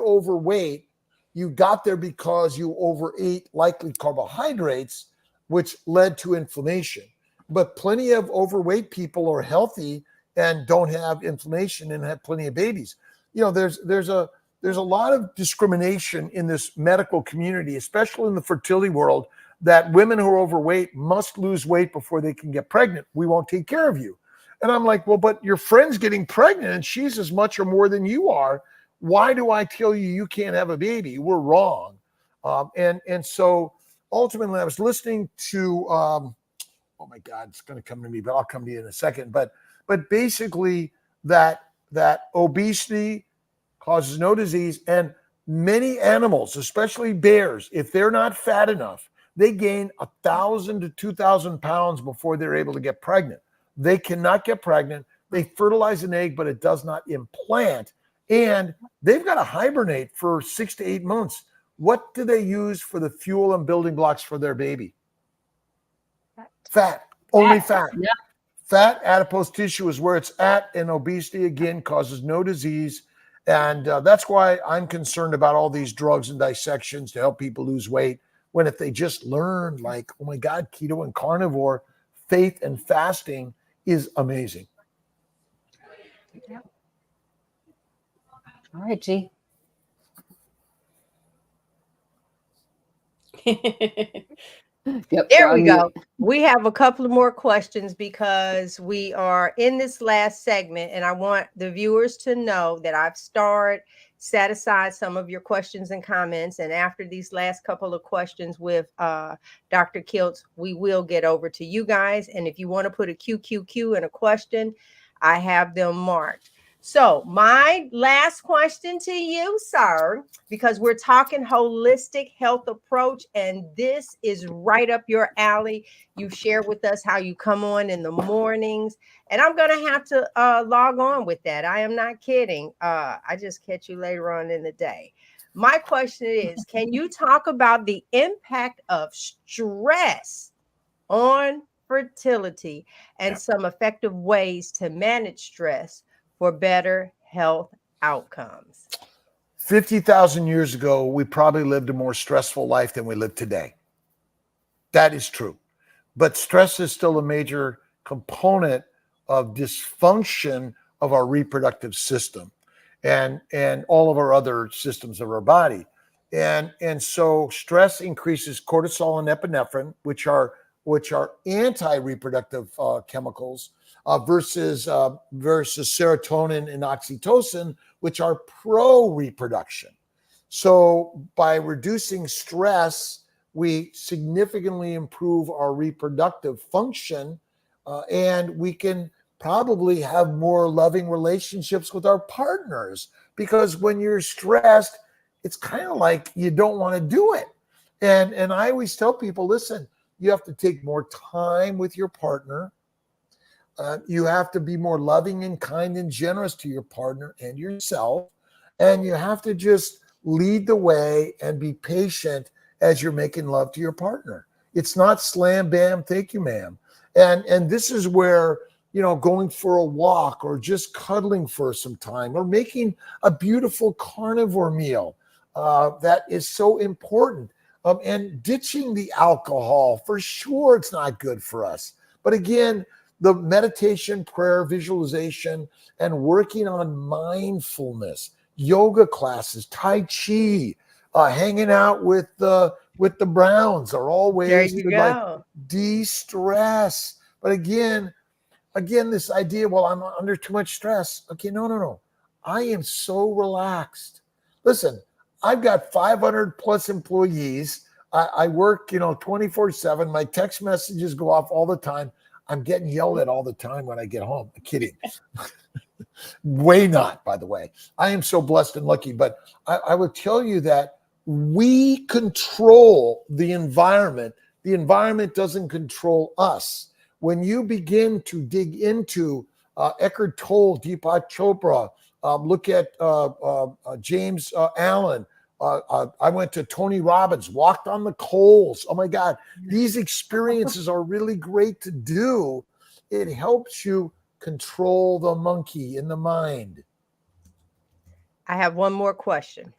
overweight, you got there because you overate likely carbohydrates, which led to inflammation. But plenty of overweight people are healthy and don't have inflammation and have plenty of babies. You know, there's a lot of discrimination in this medical community, especially in the fertility world, that women who are overweight must lose weight before they can get pregnant. We won't take care of you. And I'm like, well, but your friend's getting pregnant and she's as much or more than you are. Why do I tell you you can't have a baby? We're wrong. And so ultimately I was listening to, oh my God, it's going to come to me, but I'll come to you in a second. But basically that obesity causes no disease, and many animals, especially bears, if they're not fat enough, they gain 1,000 to 2,000 pounds before they're able to get pregnant. They cannot get pregnant. They fertilize an egg, but it does not implant. And they've got to hibernate for 6 to 8 months. What do they use for the fuel and building blocks for their baby? Fat. Only fat. Yeah. Fat, adipose tissue is where it's at, and obesity, again, causes no disease. And that's why I'm concerned about all these drugs and dissections to help people lose weight, when if they just learn, like, oh my God, keto and carnivore, faith and fasting is amazing. All right, G. Yep, There we go. We have a couple of more questions because we are in this last segment, and I want the viewers to know that I've set aside some of your questions and comments. And after these last couple of questions with Dr. Kiltz, we will get over to you guys. And if you want to put a QQQ in a question, I have them marked. So my last question to you, sir, because we're talking holistic health approach, and this is right up your alley. You shared with us how you come on in the mornings, and I'm going to have to log on with that. I am not kidding. I just catch you later on in the day. My question is, can you talk about the impact of stress on fertility and some effective ways to manage stress for better health outcomes? 50,000 years ago, we probably lived a more stressful life than we live today. That is true. But stress is still a major component of dysfunction of our reproductive system and all of our other systems of our body. And so stress increases cortisol and epinephrine, which are anti-reproductive chemicals, versus serotonin and oxytocin, which are pro-reproduction. So by reducing stress, we significantly improve our reproductive function, and we can probably have more loving relationships with our partners, because when you're stressed, it's kind of like you don't want to do it. And I always tell people, listen, you have to take more time with your partner. You have to be more loving and kind and generous to your partner and yourself. And you have to just lead the way and be patient as you're making love to your partner. It's not slam, bam, thank you, ma'am. And this is where, going for a walk or just cuddling for some time or making a beautiful carnivore meal, that is so important. And ditching the alcohol, for sure, it's not good for us. But again, the meditation, prayer, visualization, and working on mindfulness, yoga classes, Tai Chi, hanging out with the Browns are all ways to like de-stress. But again, this idea, well, I'm under too much stress. Okay, no. I am so relaxed. Listen, I've got 500 plus employees. I work, 24/7. My text messages go off all the time. I'm getting yelled at all the time when I get home. I'm kidding. Way not, by the way. I am so blessed and lucky. But I would tell you that we control the environment. The environment doesn't control us. When you begin to dig into Eckhart Tolle, Deepak Chopra, look at James Allen. I went to Tony Robbins, walked on the coals. Oh my God, these experiences are really great to do. It helps you control the monkey in the mind. I have one more question.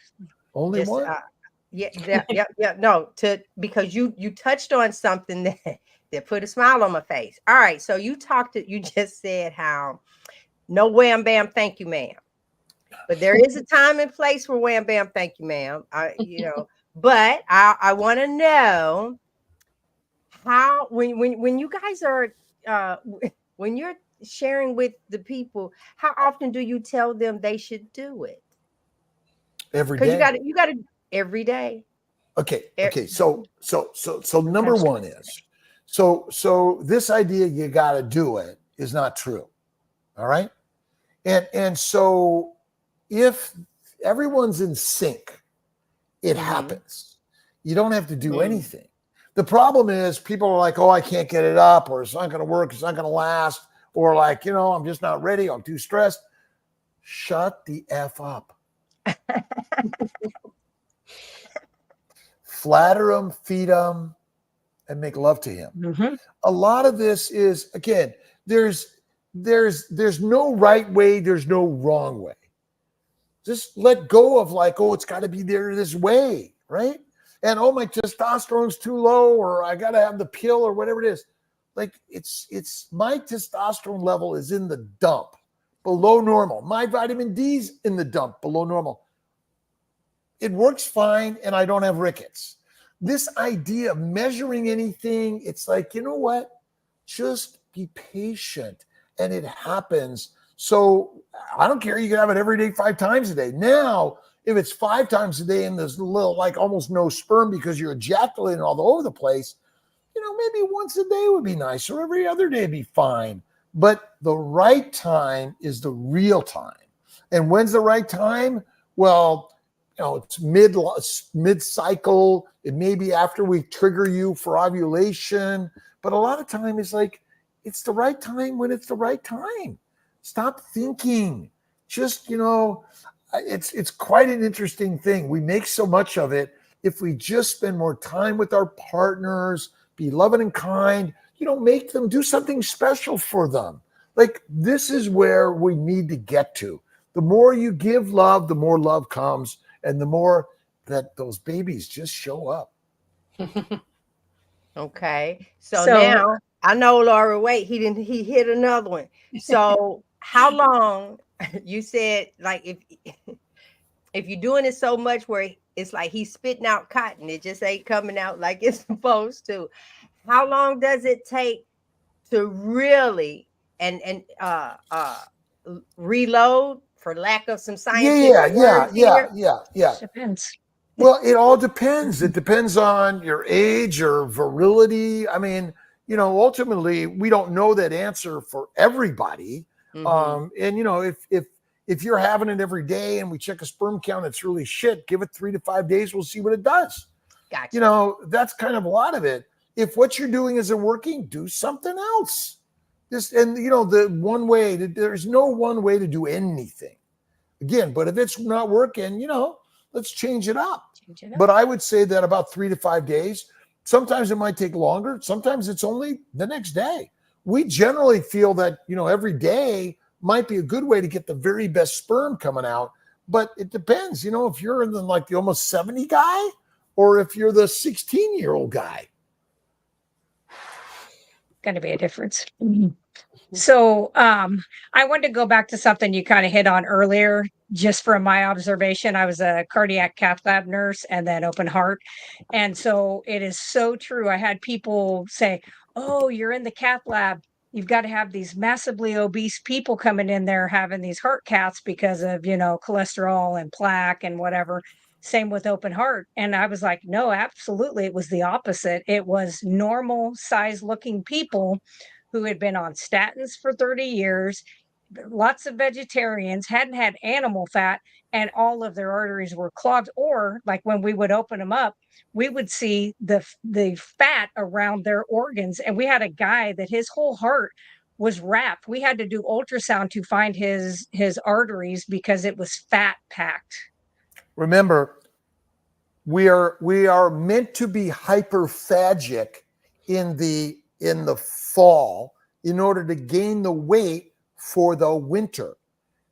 Only one? No, because you touched on something that put a smile on my face. All right, so you just said how no wham bam, thank you, ma'am. But there is a time and place for wham bam, thank you, ma'am. But I want to know how when you guys are when you're sharing with the people, how often do you tell them they should do it? Every day. Because you got to every day. Okay. So number one is so this idea you got to do it is not true. All right. And so if everyone's in sync, it happens. You don't have to do anything. The problem is people are like, oh, I can't get it up, or it's not going to work, it's not going to last, or like, I'm just not ready, I'm too stressed. shut the F up. Flatter him, feed him, and make love to him. Mm-hmm. A lot of this is, again, there's no right way, there's no wrong way. Just let go of like, oh, it's got to be there this way, right? And oh, my testosterone's too low, or I got to have the pill, or whatever it is. Like it's my testosterone level is in the dump, below normal. My vitamin D's in the dump, below normal. It works fine, and I don't have rickets. This idea of measuring anything, it's like, you know what? Just be patient, and it happens. So I don't care. You can have it every day, 5 times a day. Now, if it's 5 times a day and there's a little, like almost no sperm because you're ejaculating all over the place, you know, maybe once a day would be nice, or every other day be fine. But the right time is the real time. And when's the right time? Well, you know, it's mid-cycle. It may be after we trigger you for ovulation. But a lot of time is like, it's the right time when it's the right time. Stop thinking. Just, you know, it's quite an interesting thing. We make so much of it. If we just spend more time with our partners, be loving and kind, you know, make them do something special for them. Like, this is where we need to get to. The more you give love, the more love comes, and the more that those babies just show up. Okay. So So- now I know, Laura, wait, he hit another one. So how long, you said, like, if you're doing it so much where it's like he's spitting out cotton, it just ain't coming out like it's supposed to. How long does it take to really and reload, for lack of some scientific words here? Yeah. Depends. Well, it all depends. It depends on your age or virility. I mean, you know, ultimately, we don't know that answer for everybody. Mhm. And you know, if you're having it every day and we check a sperm count, it's really shit. Give it 3 to 5 days. We'll see what it does. Gotcha. You know, that's kind of a lot of it. If what you're doing isn't working, do something else. And you know, there's no one way to do anything. Again, but if it's not working, you know, let's change it up. But I would say that about 3 to 5 days. Sometimes it might take longer. Sometimes it's only the next day. We generally feel that, you know, every day might be a good way to get the very best sperm coming out. But it depends, you know, if you're in the almost 70 guy, or if you're the 16-year-old guy. Going to be a difference. So I wanted to go back to something you kind of hit on earlier, just from my observation. I was a cardiac cath lab nurse and then open heart. And so it is so true. I had people say, oh, you're in the cath lab. You've got to have these massively obese people coming in there having these heart caths because of, you know, cholesterol and plaque and whatever. Same with open heart. And I was like, no, absolutely. It was the opposite. It was normal size looking people who had been on statins for 30 years, lots of vegetarians, hadn't had animal fat, and all of their arteries were clogged. Or like when we would open them up, we would see the fat around their organs. And we had a guy that his whole heart was wrapped. We had to do ultrasound to find his arteries because it was fat packed. Remember, we are meant to be hyperphagic in the fall in order to gain the weight for the winter.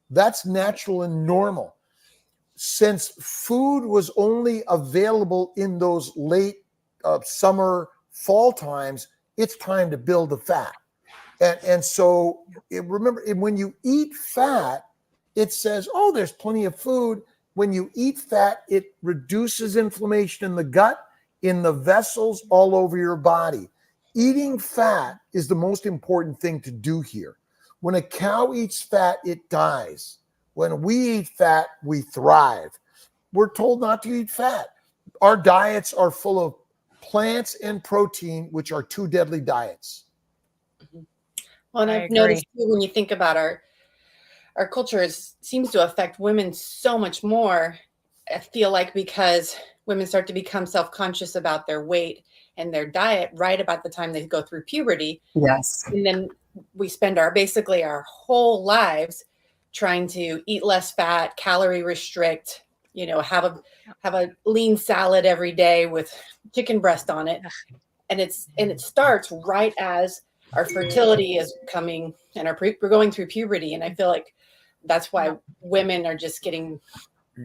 That's natural and normal. Since food was only available in those late summer, fall times, it's time to build the fat. And so remember, when you eat fat, it says, oh, there's plenty of food. When you eat fat, it reduces inflammation in the gut, in the vessels all over your body. Eating fat is the most important thing to do here. When a cow eats fat, it dies. When we eat fat, we thrive. We're told not to eat fat. Our diets are full of plants and protein, which are 2 deadly diets. Well, and I I've agree. noticed too, when you think about our culture seems to affect women so much more, I feel like, because women start to become self-conscious about their weight and their diet right about the time they go through puberty. Yes. And then we spend basically our whole lives trying to eat less fat, calorie restrict, you know, have a lean salad every day with chicken breast on it. And it starts right as our fertility is coming and we're going through puberty. And I feel like that's why women are just getting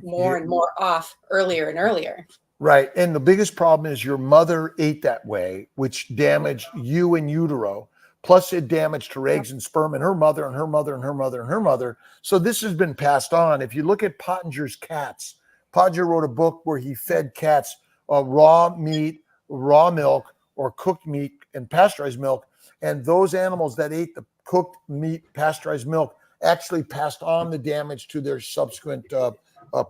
more and more off earlier and earlier. Right. And the biggest problem is your mother ate that way, which damaged you in utero. Plus it damaged her eggs and sperm and her mother and her mother and her mother and her mother. So this has been passed on. If you look at Pottinger's cats, Pottinger wrote a book where he fed cats raw meat, raw milk, or cooked meat and pasteurized milk. And those animals that ate the cooked meat, pasteurized milk, actually passed on the damage to their subsequent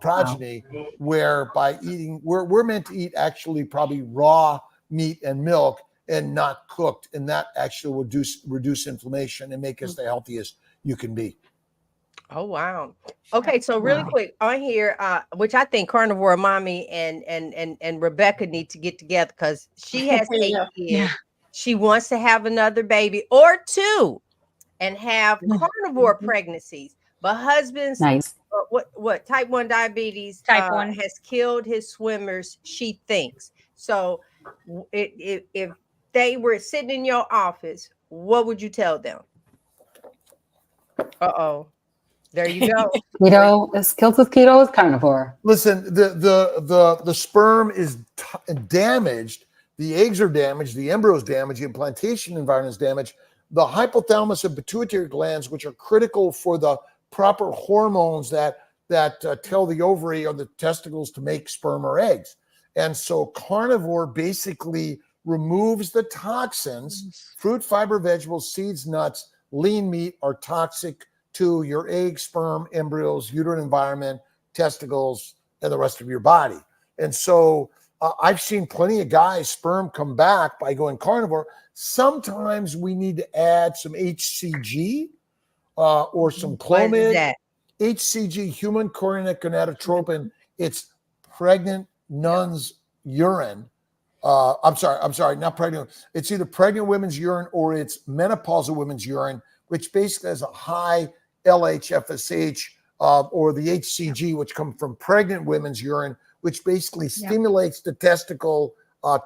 progeny, where by eating, we're meant to eat actually probably raw meat and milk and not cooked. And that actually will reduce inflammation and make us the healthiest you can be. Oh, wow. Okay, so really quick on here, which I think Carnivore Mommy and Rebecca need to get together because she has 8 kids. Yeah. She wants to have another baby or 2 and have carnivore pregnancies. But husband's what type 1 diabetes Type 1 has killed his swimmers, she thinks. So if they were sitting in your office, what would you tell them? Uh-oh. There you go. Keto is Kiltz with keto is carnivore. Listen, the sperm is damaged, the eggs are damaged, the embryo is damaged, the implantation environment is damaged. The hypothalamus and pituitary glands, which are critical for the proper hormones that tell the ovary or the testicles to make sperm or eggs. And so carnivore basically removes the toxins. Fruit, fiber, vegetables, seeds, nuts, lean meat are toxic to your egg, sperm, embryos, uterine environment, testicles, and the rest of your body. And so I've seen plenty of guys' sperm come back by going carnivore. Sometimes we need to add some HCG or some Clomid. What is that? HCG, human chorionic gonadotropin. It's pregnant nun's urine. I'm sorry, not pregnant. It's either pregnant women's urine or it's menopausal women's urine, which basically has a high LH, FSH, or the HCG, which come from pregnant women's urine, which basically stimulates the testicle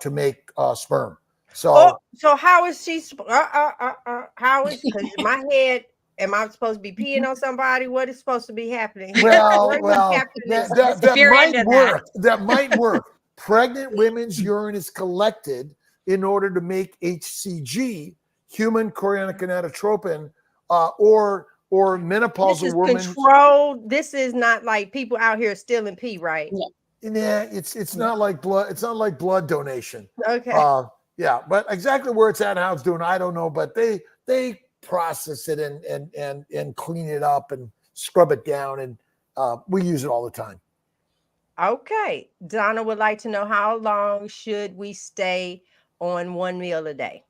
to make sperm. So, so how is she? How is? Because in my head, am I supposed to be peeing on somebody? What is supposed to be happening? Well, that might work. Pregnant women's urine is collected in order to make HCG, human chorionic gonadotropin, or menopausal women. This is controlled. This is not like people out here stealing pee, right? Yeah, it's not like blood. It's not like blood donation. Okay. Yeah, but exactly where it's at and how it's doing, I don't know. But they process it and clean it up and scrub it down, and we use it all the time. Okay. Donna would like to know, how long should we stay on 1 meal a day?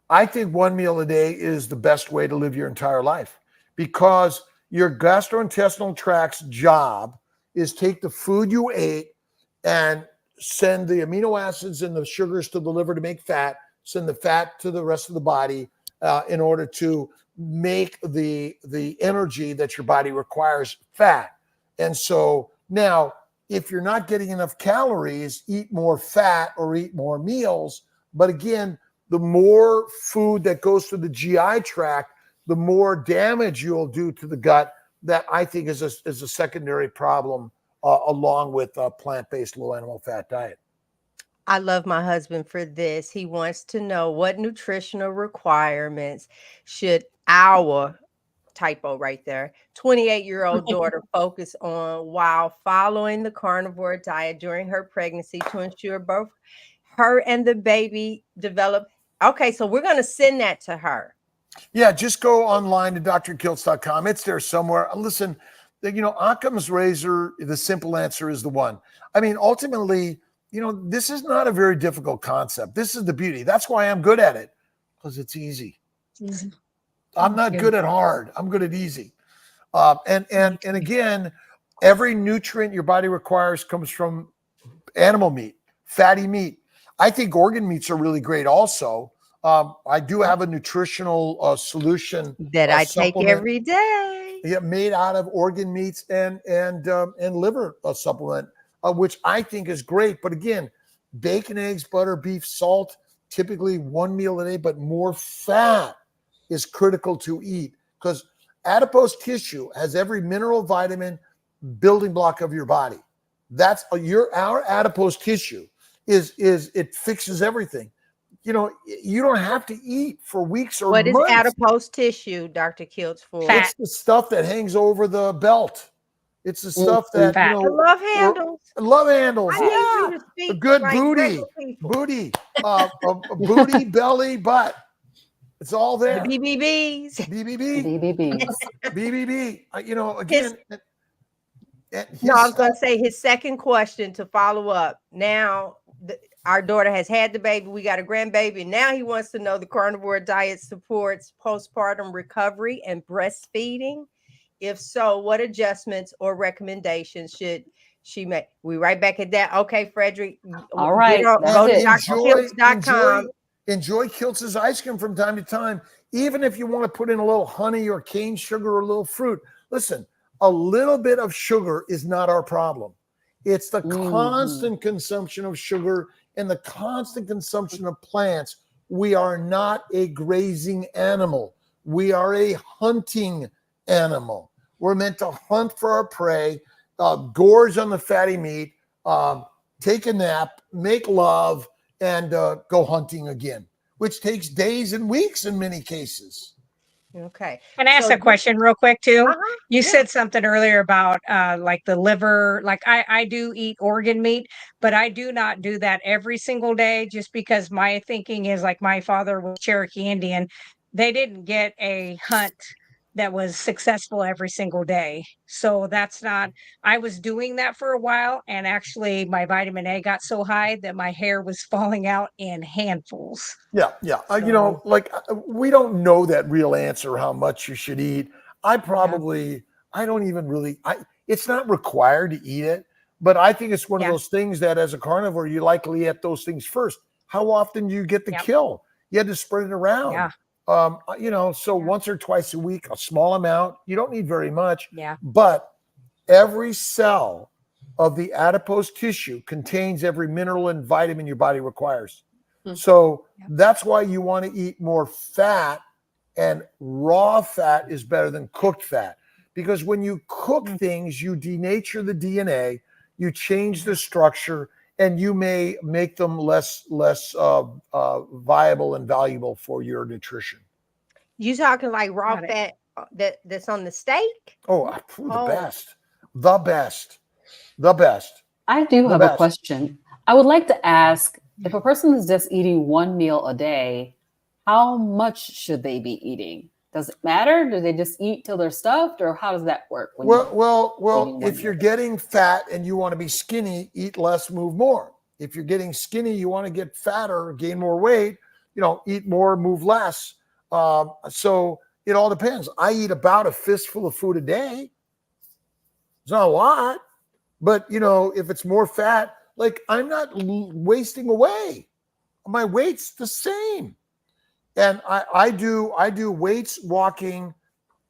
I think 1 meal a day is the best way to live your entire life, because your gastrointestinal tract's job is take the food you ate and send the amino acids and the sugars to the liver to make fat, send the fat to the rest of the body in order to make the energy that your body requires fat. And so now, if you're not getting enough calories, eat more fat or eat more meals. But again, the more food that goes through the GI tract, the more damage you'll do to the gut. That I think is a secondary problem along with a plant-based low animal fat diet. I love my husband for this. He wants to know, what nutritional requirements should our typo right there 28-year-old daughter focus on while following the carnivore diet during her pregnancy to ensure both her and the baby develop? Okay, so we're going to send that to her. Yeah, just go online to drkiltz.com. It's there somewhere. Listen, Occam's razor, the simple answer is the one. I mean, ultimately, this is not a very difficult concept. This is the beauty. That's why I'm good at it, because it's easy. I'm not good at hard. I'm good at easy. And again, every nutrient your body requires comes from animal meat, fatty meat. I think organ meats are really great also. I do have a nutritional solution that I take every day. Yeah, made out of organ meats and liver supplement, which I think is great. But again, bacon, eggs, butter, beef, salt, typically one meal a day, but more fat is critical to eat because adipose tissue has every mineral, vitamin, building block of your body. That's our adipose tissue is it fixes everything. You know, you don't have to eat for weeks or months. What is adipose tissue, Dr. Kiltz, for? Fat. It's the stuff that hangs over the belt. It's the stuff that, Fat. you know, Love handles. love handles. I need you Yeah. to A speak good like booty, regular people. booty, belly, butt. It's all The there. BBBs. BBB, BBB. BBB. You know, again. No, I was going to say his second question to follow up. Now, our daughter has had the baby. We got a grandbaby. And now he wants to know the carnivore diet supports postpartum recovery and breastfeeding. If so, what adjustments or recommendations should she make? We right back at that. Okay, Frederick. All right. Go to drkiltz.com. Enjoy Kiltz's ice cream from time to time. Even if you want to put in a little honey or cane sugar or a little fruit. Listen, a little bit of sugar is not our problem. It's the constant consumption of sugar and the constant consumption of plants. We are not a grazing animal. We are a hunting animal. We're meant to hunt for our prey, gorge on the fatty meat, take a nap, make love, and go hunting again, which takes days and weeks in many cases. Okay. Can I ask a question real quick too? You Yeah. said something earlier about like the liver. Like I do eat organ meat, but I do not do that every single day just because my thinking is like my father was Cherokee Indian. They didn't get a hunt that was successful every single day. So that's not, I was doing that for a while. And actually my vitamin A got so high that my hair was falling out in handfuls. Yeah. You know, like we don't know that real answer, how much you should eat. I don't even really, it's not required to eat it, but I think it's one of those things that as a carnivore, you likely eat those things first. How often do you get the kill? You had to spread it around. Yeah. You know, so once or twice a week, a small amount, you don't need very much, Yeah. but every cell of the adipose tissue contains every mineral and vitamin your body requires. So that's why you want to eat more fat, and raw fat is better than cooked fat, because when you cook things, you denature the DNA, you change the structure, and you may make them less viable and valuable for your nutrition. You talking like raw fat that's on the steak? Oh, the best. I do have a question. I would like to ask, if a person is just eating one meal a day, how much should they be eating? Does it matter? Do they just eat till they're stuffed, or how does that work? Well, if you're getting fat and you want to be skinny, eat less, move more. If you're getting skinny, you want to get fatter, gain more weight, you know, eat more, move less. So it all depends. I eat about a fistful of food a day. It's not a lot, but you know, if it's more fat, like I'm not wasting away. My weight's the same. And I do weights, walking.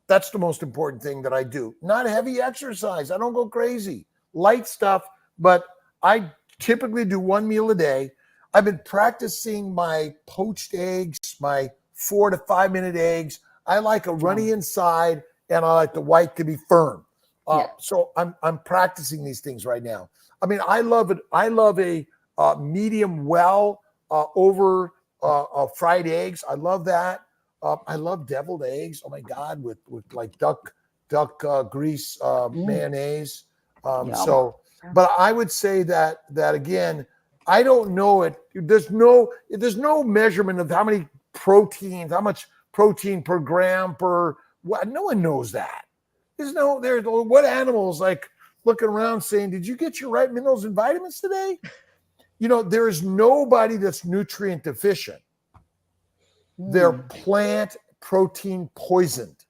That's the most important thing that I do. Not heavy exercise. I don't go crazy. Light stuff, but I typically do one meal a day. I've been practicing my poached eggs, my 4 to 5 minute eggs. I like a runny inside, and I like the white to be firm. So I'm practicing these things right now. I mean, I love it. I love a medium well over fried eggs. I love that. I love deviled eggs. Oh my God, with like duck grease, mayonnaise. But I would say that again, I don't know it. There's no measurement of how much protein per gram per. No one knows that. There's what animals like looking around saying, "Did you get your right minerals and vitamins today?" You know, there is nobody that's nutrient deficient. They're plant protein poisoned.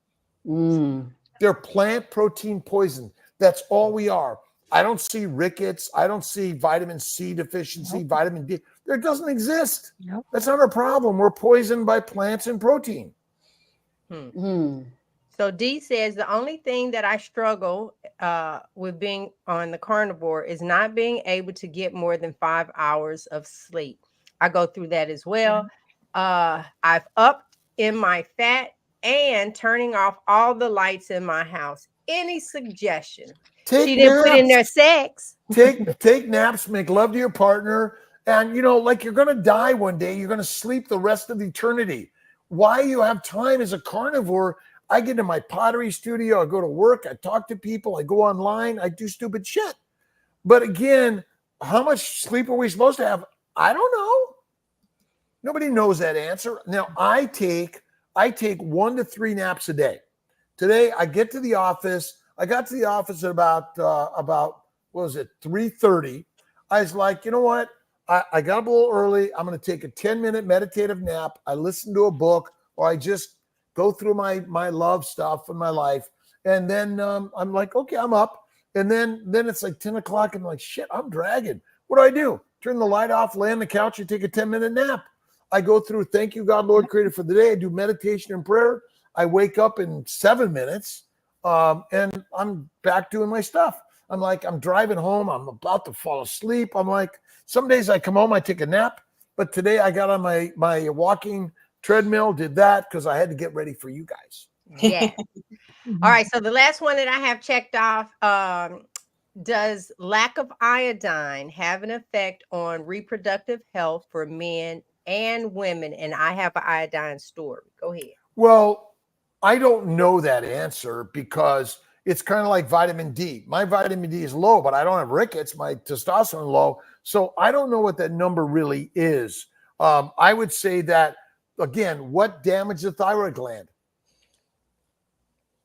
They're plant protein poisoned. That's all we are. I don't see rickets. I don't see vitamin C deficiency, vitamin D. There doesn't exist. That's not our problem. We're poisoned by plants and protein. So D says the only thing that I struggle with being on the carnivore is not being able to get more than 5 hours of sleep. I go through that as well. I've upped in my fat and turning off all the lights in my house. Any suggestion? Take She didn't put in naps. there sex. Take naps, make love to your partner. And, you know, like you're going to die one day. You're going to sleep the rest of eternity. Why you have time as a carnivore? I get in my pottery studio. I go to work. I talk to people. I go online. I do stupid shit. But again, how much sleep are we supposed to have? I don't know. Nobody knows that answer. Now, I take 1 to 3 naps a day. Today, I get to the office. I got to the office at about what was it, 3:30. I was like, you know what? I got up a little early. I'm going to take a 10-minute meditative nap. I listen to a book, or I just go through my love stuff in my life. And then I'm like, okay, I'm up. And then it's like 10 o'clock. And I'm like, shit, I'm dragging. What do? Turn the light off, lay on the couch, and take a 10-minute nap. I go through, thank you, God, Lord, Creator, for the day. I do meditation and prayer. I wake up in 7 minutes, and I'm back doing my stuff. I'm like, I'm driving home. I'm about to fall asleep. I'm like, some days I come home, I take a nap. But today I got on my walking treadmill, did that because I had to get ready for you guys. Yeah. All right. So the last one that I have checked off, does lack of iodine have an effect on reproductive health for men and women? And I have an iodine story. Go ahead. Well, I don't know that answer because it's kind of like vitamin D. My vitamin D is low, but I don't have rickets. My testosterone low. So I don't know what that number really is. I would say that, again, what damages the thyroid gland?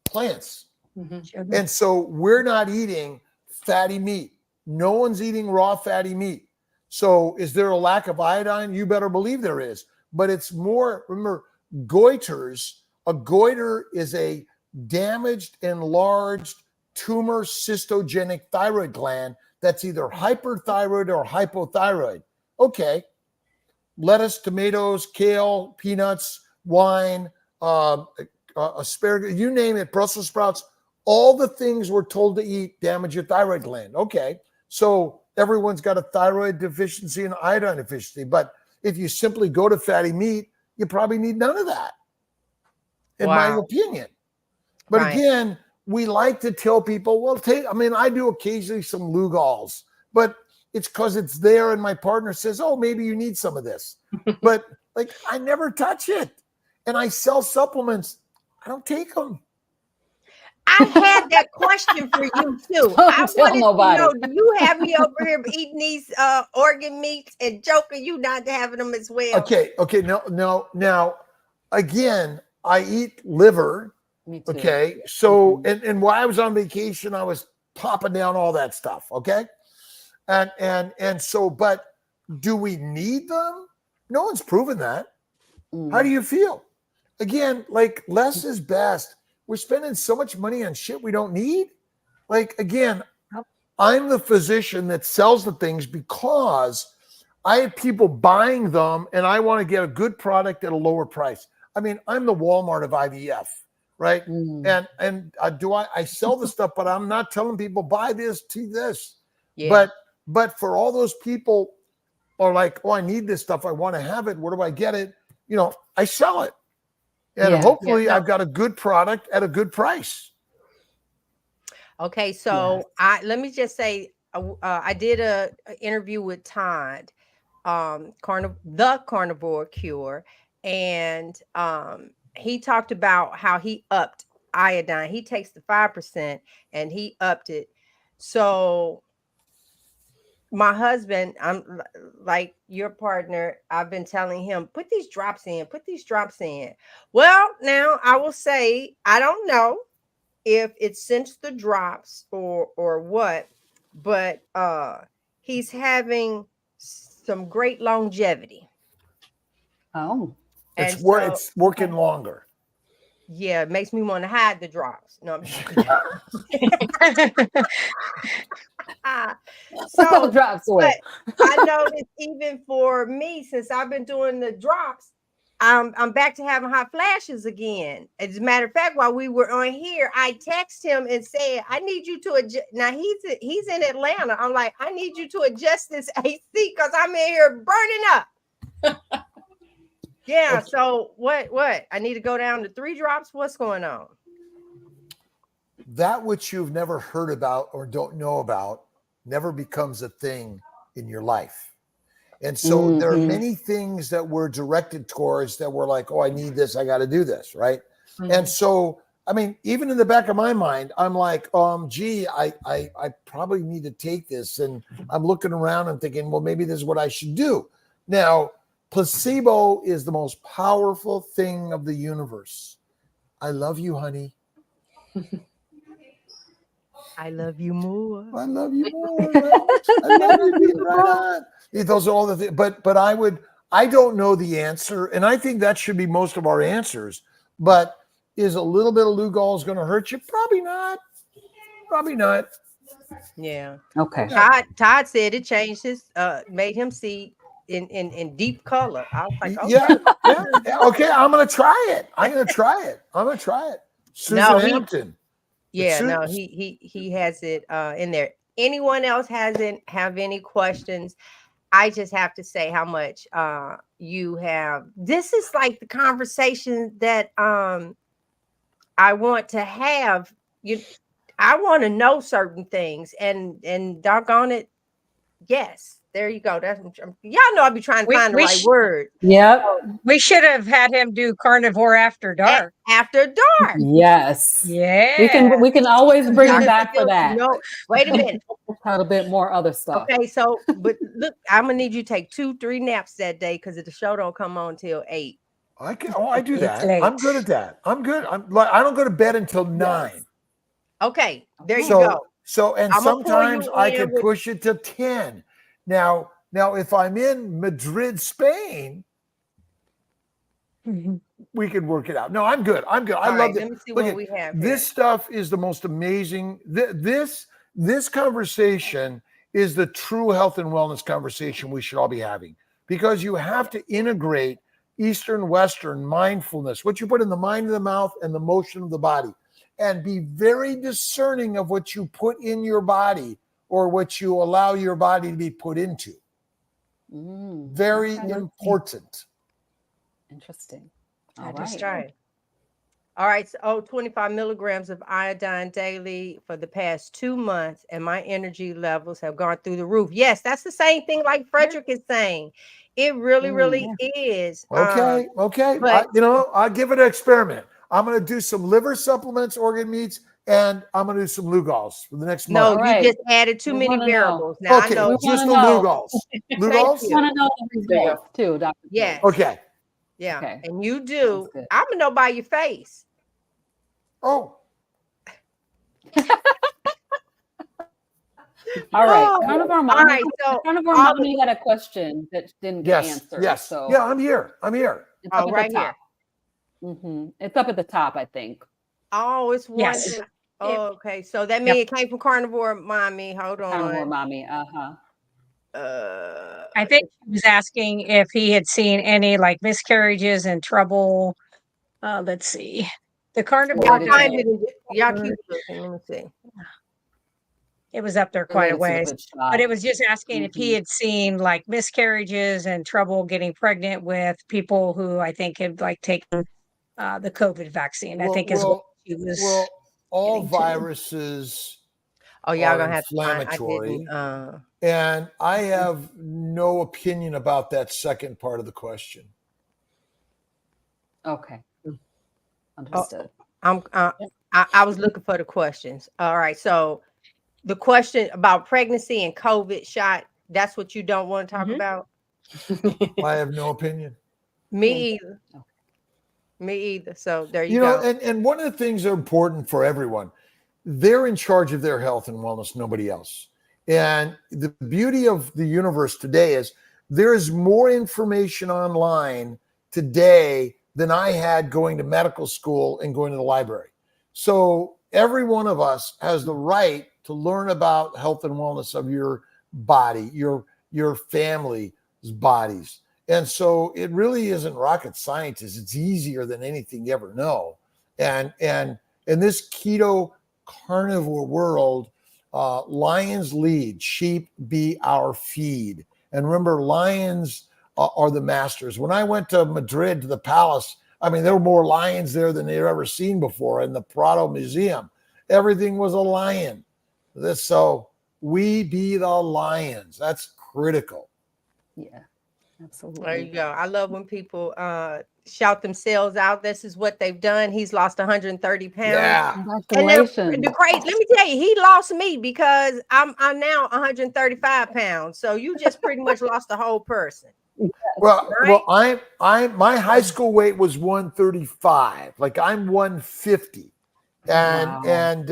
Plants. Mm-hmm. And so we're not eating fatty meat. No one's eating raw fatty meat. So is there a lack of iodine? You better believe there is. But it's more, remember, goiters. A goiter is a damaged, enlarged tumor cystogenic thyroid gland that's either hyperthyroid or hypothyroid. Okay. Lettuce, tomatoes, kale, peanuts, wine, asparagus, you name it, Brussels sprouts, all the things we're told to eat damage your thyroid gland. Okay. So everyone's got a thyroid deficiency and iodine deficiency. But if you simply go to fatty meat, you probably need none of that, in my opinion. But again, we like to tell people, well, I do occasionally some Lugol's, but it's because it's there and my partner says, oh, maybe you need some of this. But like, I never touch it. And I sell supplements. I don't take them. I had that question for you too. I wanted to know, do you have me over here eating these organ meats and joking you not having them as well? Okay. No. Now, again, I eat liver. Me too. Okay. So, and while I was on vacation, I was popping down all that stuff. Okay. And so, but do we need them? No one's proven that. How do you feel? Again, like less is best. We're spending so much money on shit we don't need. Like, again, I'm the physician that sells the things because I have people buying them and I want to get a good product at a lower price. I mean, I'm the Walmart of IVF, right? And I sell the stuff, but I'm not telling people buy this, to this. Yeah. But for all those people are like, oh, I need this stuff. I want to have it. Where do I get it? You know, I sell it. And hopefully I've got a good product at a good price. Okay. So let me just say, I did a interview with Todd, the Carnivore Cure. And he talked about how he upped iodine. He takes the 5% and he upped it. So my husband, I'm like your partner, I've been telling him, put these drops in. Well, now I will say, I don't know if it's since the drops or what, but he's having some great longevity. Oh. It's working longer. Yeah, it makes me want to hide the drops. No, I'm so drops away. I noticed even for me, since I've been doing the drops, I'm back to having hot flashes again. As a matter of fact, while we were on here, I texted him and said, I need you to adjust. Now he's in Atlanta. I'm like, I need you to adjust this AC because I'm in here burning up. Yeah. Okay. So what? I need to go down to 3 drops. What's going on? That which you've never heard about or don't know about never becomes a thing in your life. And so there are many things that we're directed towards that we're like, oh, I need this. I got to do this. Right. And so, I mean, even in the back of my mind, I'm like, gee, I probably need to take this. And I'm looking around and thinking, well, maybe this is what I should do. Now, placebo is the most powerful thing of the universe. I love you, honey. I love you more. I love you more. I love you right on. Those are all the things. But I don't know the answer. And I think that should be most of our answers. But is a little bit of Lugol's going to hurt you? Probably not. Probably not. Yeah. Okay. Todd said it changed his, made him see in deep color. I was like, okay. Yeah. Okay, I'm going to try it. I'm going to try it. Susan Hampton. Yeah, no, he has it in there. Anyone else have any questions? I just have to say how much you have. This is like the conversation that I want to have. I want to know certain things, and doggone it, yes. There you go. That's y'all know I'll be trying to find the right word. Yep. We should have had him do carnivore after dark. After dark. Yes. Yeah. We can always bring him back for that. No, wait a minute. A little bit more other stuff. Okay, so but look, I'm gonna need you to take 2-3 naps that day because the show don't come on till 8. I do that. late. I'm good at that. I'm good. I don't go to bed until 9. Okay, there you go. So and I'ma pull sometimes you I in could with- push it to 10. Now if I'm in Madrid, Spain, we could work it out. No, I'm good. I love Let it. me see Look what at we have. this stuff is the most amazing. This conversation is the true health and wellness conversation we should all be having, because you have to integrate Eastern, Western mindfulness, what you put in the mind of the mouth and the motion of the body, and be very discerning of what you put in your body or what you allow your body to be put into. Very important. Interesting. All right. So, 25 milligrams of iodine daily for the past 2 months, and my energy levels have gone through the roof. Yes, that's the same thing like Frederick is saying. It really is. Okay. But I'll give it an experiment. I'm going to do some liver supplements, organ meats, and I'm going to do some Lugol's for the next month. no, you just added too many variables. Now Okay, I know. just the Lugol's. Lugol's? We want to know the results too, Dr. Yes. Okay. Yeah. Okay. And you do. Sounds good. I'm gonna know by your face. Oh. All right. No. Carnivore All Mommy. right. So Carnivore Mommy had a question that didn't get answered. Yes. So Yeah, I'm here. it's up at right the top. It's up at the top, I think. Oh, it's one. Yes. Oh, okay. So that means it came from Carnivore Mommy. Hold on. Carnivore Mommy. I think he was asking if he had seen any like miscarriages and trouble. Let's see. The carnivore. Y'all find it. Y'all keep looking. Let me see. It was up there quite a ways. Good shot. But it was just asking if he had seen like miscarriages and trouble getting pregnant with people who I think had like taken the COVID vaccine. I think is what he was. Well, all getting to. viruses Oh, y'all are gonna have to find. I inflammatory. didn't. And I have no opinion about that second part of the question. Okay. Understood. I was looking for the questions. All right. So the question about pregnancy and COVID shot, that's what you don't want to talk about? I have no opinion. Me either. Me either. So there you know, go. and one of the things that are important for everyone, they're in charge of their health and wellness, nobody else. And the beauty of the universe today is there is more information online today than I had going to medical school and going to the library. So every one of us has the right to learn about health and wellness of your body, your family's bodies. And so it really isn't rocket science. It's easier than anything you ever know. And in this keto carnivore world, lions lead, sheep be our feed. And remember, lions are the masters. When I went to Madrid to the palace, I mean, there were more lions there than they'd ever seen before in the Prado Museum. Everything was a lion. So we be the lions. That's critical. Yeah, absolutely. There you go. I love when people shout themselves out. This is what they've done. He's lost 130 pounds. Yeah. Congratulations. And the crazy, let me tell you, he lost me because I'm now 135 pounds. So you just pretty much lost the whole person. Well, Right? my high school weight was 135. Like I'm 150. And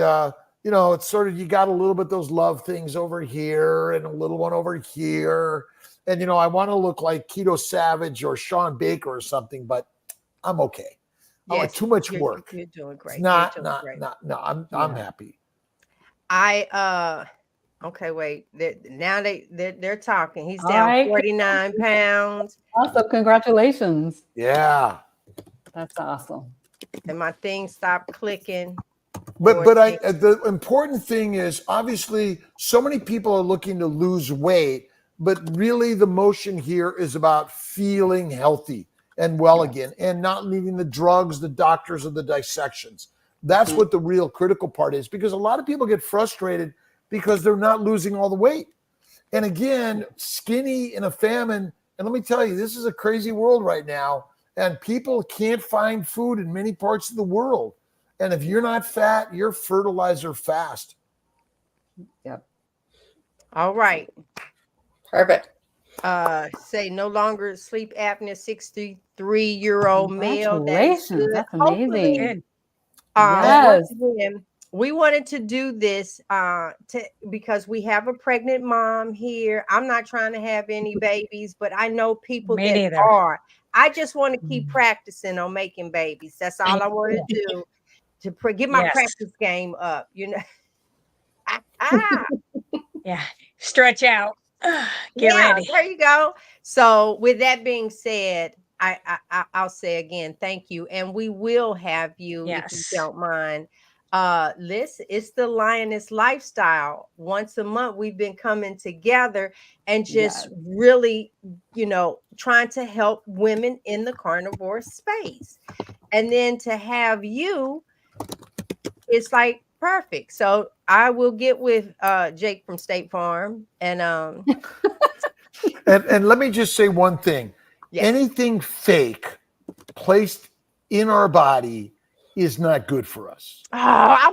you know, it's sort of, you got a little bit those love things over here and a little one over here. And, you know, I want to look like Keto Savage or Sean Baker or something, but I'm okay. I'm like too much work. You're doing great. It's not, great. I'm happy. Okay, wait. Now they're talking. He's All down right. 49 pounds. Awesome. Congratulations. Yeah. That's awesome. And my thing stopped clicking. But the important thing is, obviously, so many people are looking to lose weight, but really the motion here is about feeling healthy and well again, and not needing the drugs, the doctors, or the dissections. That's what the real critical part is, because a lot of people get frustrated because they're not losing all the weight. And again, skinny in a famine. And let me tell you, this is a crazy world right now, and people can't find food in many parts of the world. And if you're not fat, you're fertilizer fast. Yep. All right. Perfect. Say no longer sleep apnea, 63-year-old male. Congratulations. That's Hopefully, amazing. once Yes. again, we wanted to do this because we have a pregnant mom here. I'm not trying to have any babies, but I know people Me that neither. are. I just want to keep practicing on making babies. That's all I want to do, to get my Yes. practice game up, you know. Yeah. Stretch out. Get ready. There you go. So with that being said, I'll say again, thank you. And we will have you, if Yes. you don't mind. Listen, it's the Lioness Lifestyle. Once a month, we've been coming together and just really, you know, trying to help women in the carnivore space. And then to have you, it's like perfect. So I will get with Jake from State Farm and And let me just say one thing. Yes. Anything fake placed in our body is not good for us. Oh, I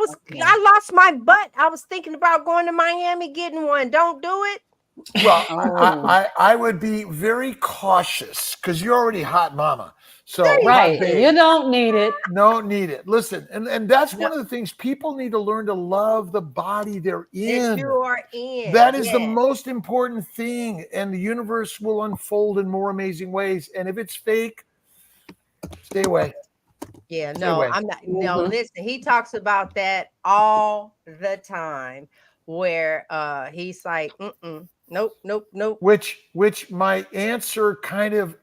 lost my butt. I was thinking about going to Miami getting one. Don't do it. Well, Oh. I would be very cautious because you're already hot mama. So Right. hot babe. You don't need it. Don't need it. Listen, and that's one of the things, people need to learn to love the body they're in. That you are in. That is the Yes. most important thing, and the universe will unfold in more amazing ways. And if it's fake, stay away. Yeah, Stay no, away. I'm not. No, listen, he talks about that all the time, where he's like, nope. Which my answer kind of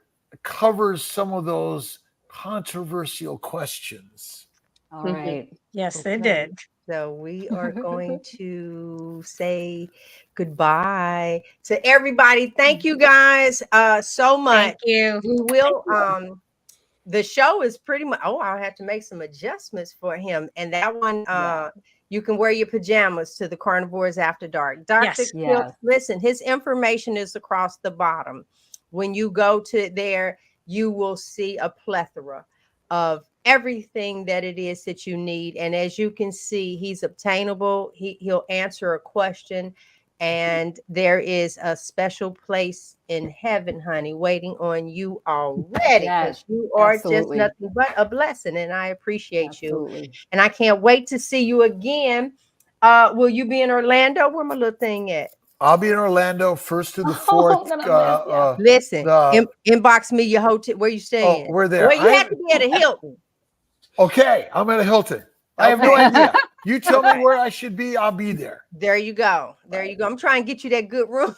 covers some of those controversial questions. All right. Yes, Okay. it did. So we are going to say goodbye to everybody. Thank you guys so much. Thank you. We will the show is pretty much I'll have to make some adjustments for him. And that one you can wear your pajamas to the Carnivores After Dark. Dr. Yes. Kiltz, listen, his information is across the bottom. When you go to there, you will see a plethora of everything that it is that you need. And as you can see, he's obtainable. He'll answer a question. And there is a special place in heaven, honey, waiting on you already. Yes, Because you are absolutely. just nothing but a blessing. And I appreciate you. Absolutely. And I can't wait to see you again. Will you be in Orlando? Where my little thing at? I'll be in Orlando 1st to the Oh, 4th. gonna miss Listen, the- inbox me your hotel. Where you staying? we're there. Well, you have to be at a Hilton. Okay, I'm at a Hilton. I have no Okay. idea. You tell Okay. me where I should be, I'll be there. There you go. There you go. I'm trying to get you that good room.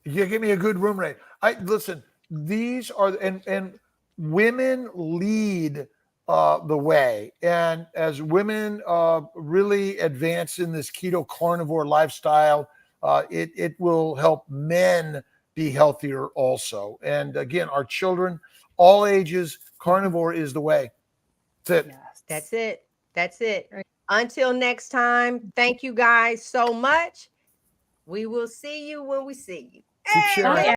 You give me a good room rate. Listen, these are, and women lead the way. And as women really advance in this keto carnivore lifestyle, it will help men be healthier also. And again, our children, all ages, carnivore is the way. That's it. Yes. That's it. That's it. Right. Until next time, thank you guys so much. We will see you when we see you. Keep sharing. Hey!